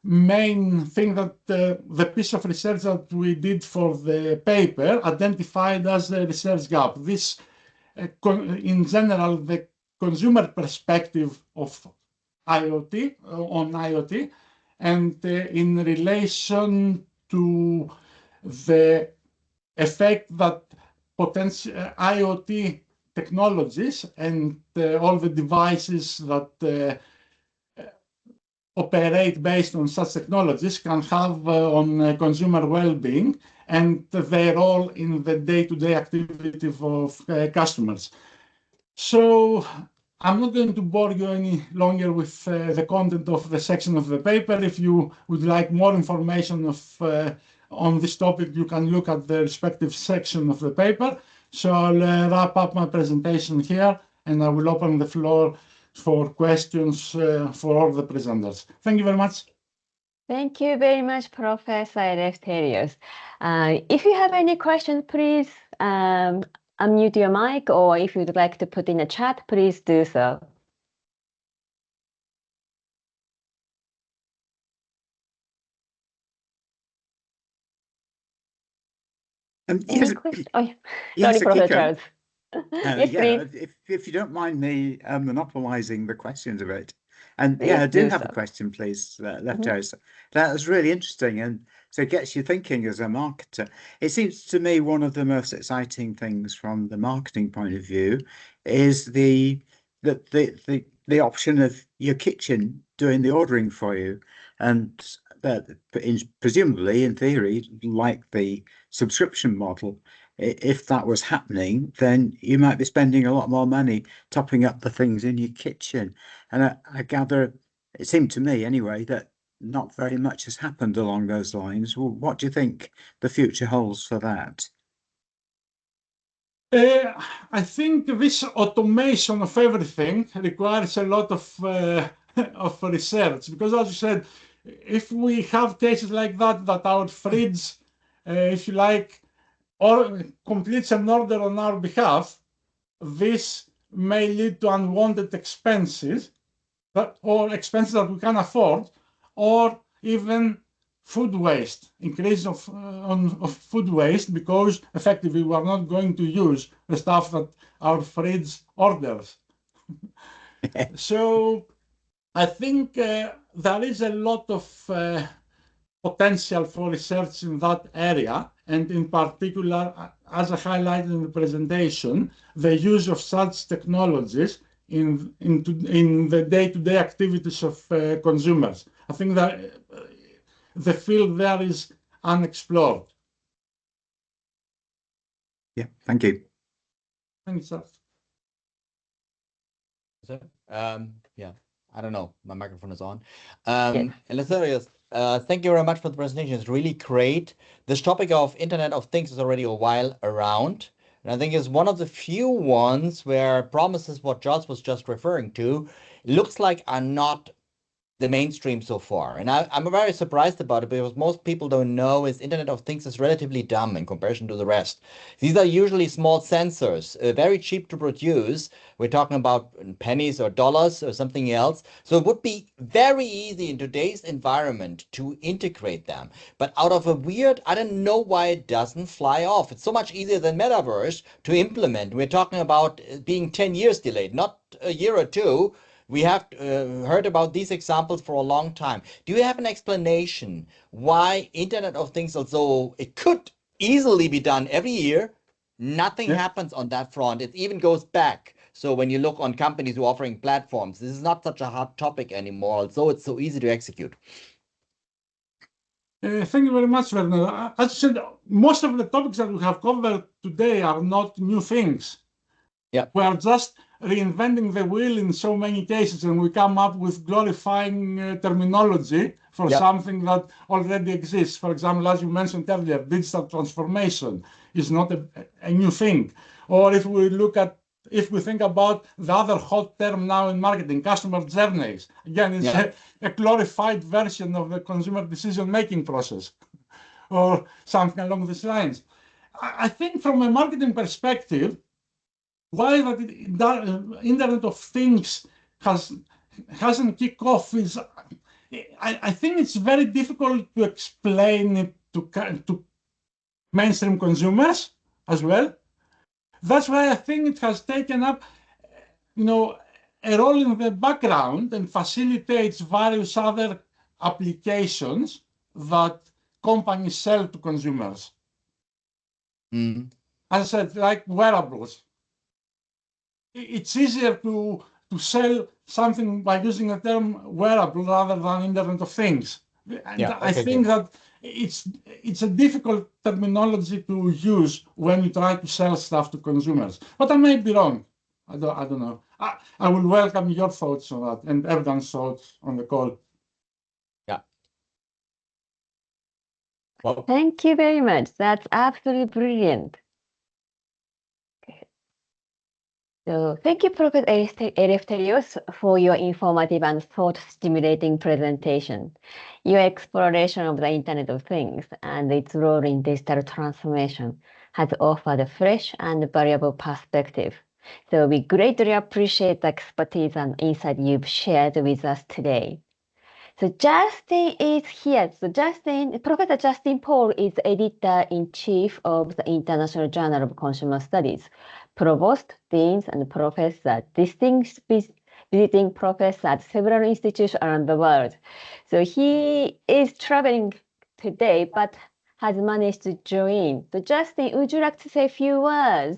main thing that the piece of research that we did for the paper identified as the research gap. This, in general, the consumer perspective of IoT, on IoT, and in relation to the effect that potential IoT technologies and all the devices that operate based on such technologies can have on consumer well-being and their role in the day-to-day activity of customers. So I'm not going to bore you any longer with the content of the section of the paper. If you would like more information on this topic, you can look at the respective section of the paper. So I'll wrap up my presentation here, and I will open the floor for questions for all the presenters. Thank you very much. Thank you very much, Professor Eleftherios. If you have any questions, please unmute your mic, or if you'd like to put in a chat, please do so. Any questions? Oh, yeah. Yes, Sorry, Professor Charles. Yes, yeah, please. if you don't mind me monopolizing the questions a bit. And Please yeah, I do do have so. a question, please, Eleftherios. That was really interesting, and so it gets you thinking as a marketer. It seems to me one of the most exciting things from the marketing point of view is the option of your kitchen doing the ordering for you, and that presumably, in theory, like the subscription model. If that was happening, then you might be spending a lot more money topping up the things in your kitchen. And I gather, it seemed to me anyway, that not very much has happened along those lines. Well, what do you think the future holds for that? I think this automation of everything requires a lot of research, because as you said, if we have cases like that our fridge, if you like, or completes an order on our behalf, this may lead to unwanted expenses, or expenses that we can afford, or even food waste, increase of food waste, because effectively we are not going to use the stuff that our fridge orders. So I think there is a lot of potential for research in that area, and in particular, as I highlighted in the presentation, the use of such technologies in the day-to-day activities of consumers. I think that the field there is unexplored. Yeah, thank you. Thanks, sir. Yeah, I don't know. My microphone is on. Yes. Eleftherios, thank you very much for the presentation. It's really great. This topic of Internet of Things is already a while around. And I think it's one of the few ones where promises what Josh was just referring to looks like are not the mainstream so far. And I'm very surprised about it because most people don't know is Internet of Things is relatively dumb in comparison to the rest. These are usually small sensors, very cheap to produce. We're talking about pennies or dollars or something else. So it would be very easy in today's environment to integrate them. But out of a weird, I don't know why it doesn't fly off. It's so much easier than Metaverse to implement. We're talking about being 10 years delayed, not a year or two. We have heard about these examples for a long time. Do you have an explanation why Internet of Things, although it could easily be done every year, nothing happens on that front? It even goes back. So when you look on companies who are offering platforms, this is not such a hot topic anymore, although it's so easy to execute. Thank you very much, Werner. As you said, most of the topics that we have covered today are not new things. Yeah. We are just reinventing the wheel in so many cases, and we come up with glorifying terminology for something that already exists. For example, as you mentioned earlier, digital transformation is not a new thing. Or if we think about the other hot term now in marketing, customer journeys, again, it's a glorified version of the consumer decision-making process, or something along these lines. I think from a marketing perspective, why that Internet of Things hasn't kicked off is, I think it's very difficult to explain it to mainstream consumers as well. That's why I think it has taken up, a role in the background and facilitates various other applications that companies sell to consumers. Mm-hmm. As I said, like wearables. It's easier to sell something by using the term wearable rather than Internet of Things. And I think that it's a difficult terminology to use when you try to sell stuff to consumers. But I may be wrong. I don't know. I will welcome your thoughts on that and everyone's thoughts on the call. Yeah. Well, Thank you very much. That's absolutely brilliant. So thank you, Professor Eleftherios, for your informative and thought-stimulating presentation. Your exploration of the Internet of Things and its role in digital transformation has offered a fresh and valuable perspective. So we greatly appreciate the expertise and insight you've shared with us today. So Justin is here. So Professor Justin Paul is editor-in-chief of the International Journal of Consumer Studies, provost, deans, and professor, distinguished visiting professor at several institutions around the world. So he is traveling today, but has managed to join. So Justin, would you like to say a few words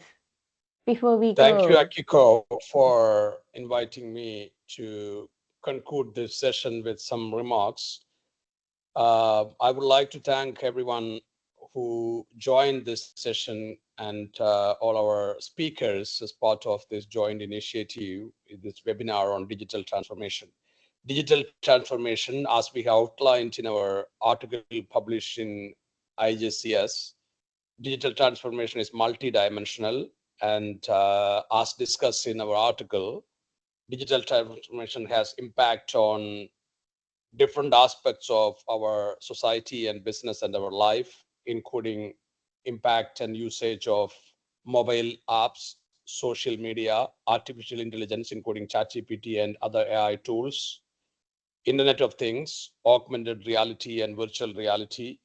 before we go? Thank you, Akiko, for inviting me to conclude this session with some remarks. I would like to thank everyone who joined this session and all our speakers as part of this joint initiative, this webinar on digital transformation. Digital transformation, as we have outlined in our article published in IJCS, digital transformation is multidimensional, and as discussed in our article, digital transformation has impact on different aspects of our society and business and our life, including impact and usage of mobile apps, social media, artificial intelligence, including ChatGPT and other AI tools, Internet of Things, augmented reality and virtual reality,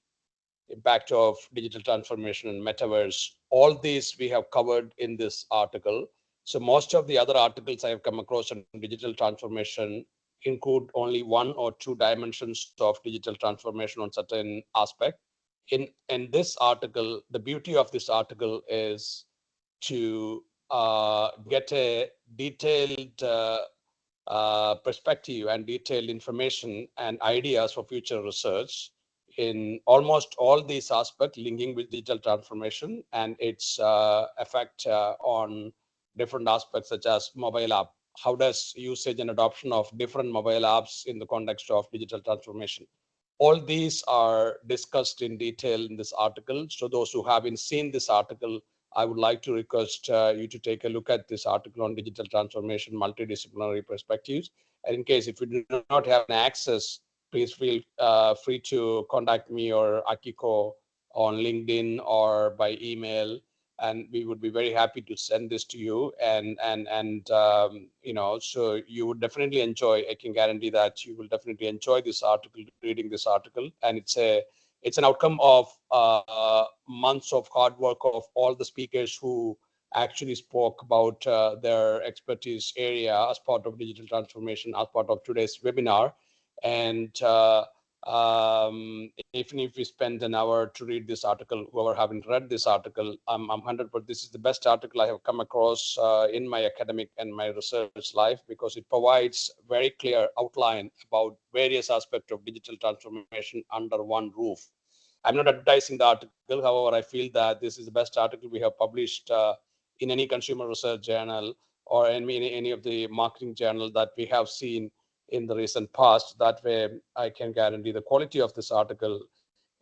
impact of digital transformation and metaverse. All these we have covered in this article. So most of the other articles I have come across on digital transformation include only one or two dimensions of digital transformation on certain aspect. In this article, the beauty of this article is to get a detailed perspective and detailed information and ideas for future research. in almost all these aspects linking with digital transformation and its effect on different aspects such as mobile app. How does usage and adoption of different mobile apps in the context of digital transformation? All these are discussed in detail in this article. So those who haven't seen this article, I would like to request you to take a look at this article on digital transformation, multidisciplinary perspectives. And in case if you do not have an access, please feel free to contact me or Akiko on LinkedIn or by email, and we would be very happy to send this to you. And you know, so you would definitely enjoy. I can guarantee that you will definitely enjoy this article, reading this article, and it's an outcome of months of hard work of all the speakers who actually spoke about their expertise area as part of digital transformation, as part of today's webinar. And even if we spend an hour to read this article, whoever haven't read this article, I'm 100%. This is the best article I have come across in my academic and my research life, because it provides very clear outline about various aspects of digital transformation under one roof. I'm not advertising the article. However, I feel that this is the best article we have published in any consumer research journal or in any of the marketing journal that we have seen in the recent past. That way, I can guarantee the quality of this article.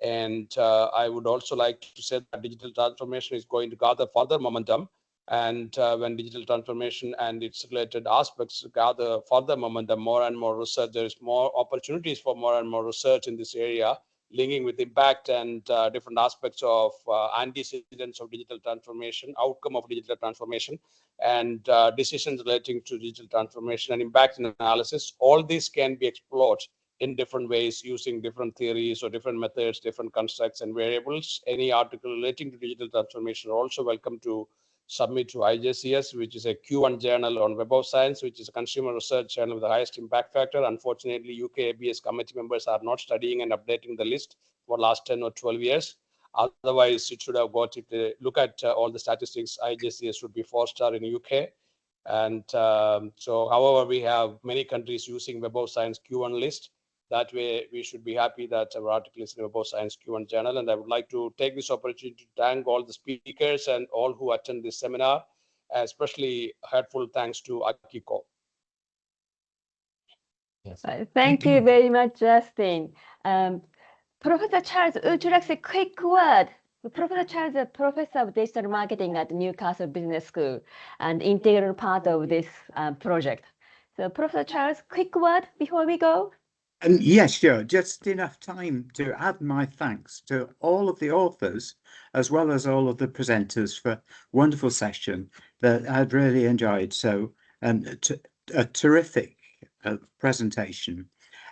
And I would also like to say that digital transformation is going to gather further momentum. And when digital transformation and its related aspects gather further momentum, more and more research, there is more opportunities for more and more research in this area, linking with impact and different aspects of antecedents of digital transformation, outcome of digital transformation, and decisions relating to digital transformation and impact analysis. All these can be explored in different ways using different theories or different methods, different constructs and variables. Any article relating to digital transformation are also welcome to submit to IJCS, which is a Q1 journal on Web of Science, which is a consumer research journal with the highest impact factor. Unfortunately, UK ABS committee members are not studying and updating the list for last 10 or 12 years. Otherwise, it should have got it. Look at all the statistics. IJCS should be 4-star in UK. And so, however, we have many countries using Web of Science Q1 list. That way, we should be happy that our article is in Web of Science Q1 journal. And I would like to take this opportunity to thank all the speakers and all who attend this seminar, especially heartful thanks to Akiko. Yes. Thank you very much, Justin. Professor Charles, would you like to say a quick word? Professor Charles is a professor of digital marketing at Newcastle Business School and integral part of this project. So, Professor Charles, quick word before we go? Yes, sure. Just enough time to add my thanks to all of the authors, as well as all of the presenters for a wonderful session that I'd really enjoyed. So, a terrific presentation.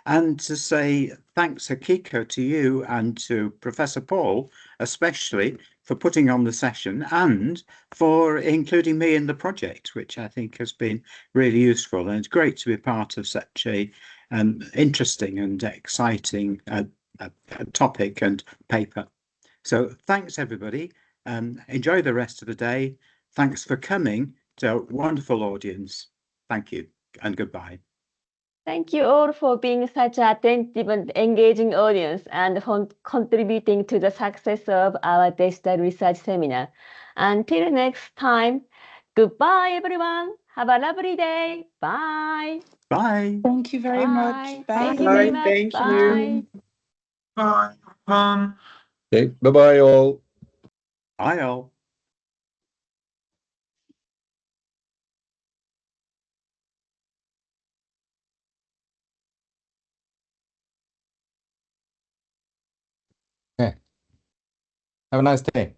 And to say thanks, Akiko, to you and to Professor Paul, especially for putting on the session and for including me in the project, which I think has been really useful. And it's great to be part of such a interesting and exciting topic and paper. So thanks, everybody. Enjoy the rest of the day. Thanks for coming to a wonderful audience. Thank you and goodbye. Thank you all for being such an attentive and engaging audience and for contributing to the success of our digital research seminar. Until next time, goodbye, everyone. Have a lovely day. Bye. Bye. Thank you very much. Bye. Thank you very much. Thank you. Bye. Bye. Okay, bye-bye all. Bye all. Okay. Have a nice day.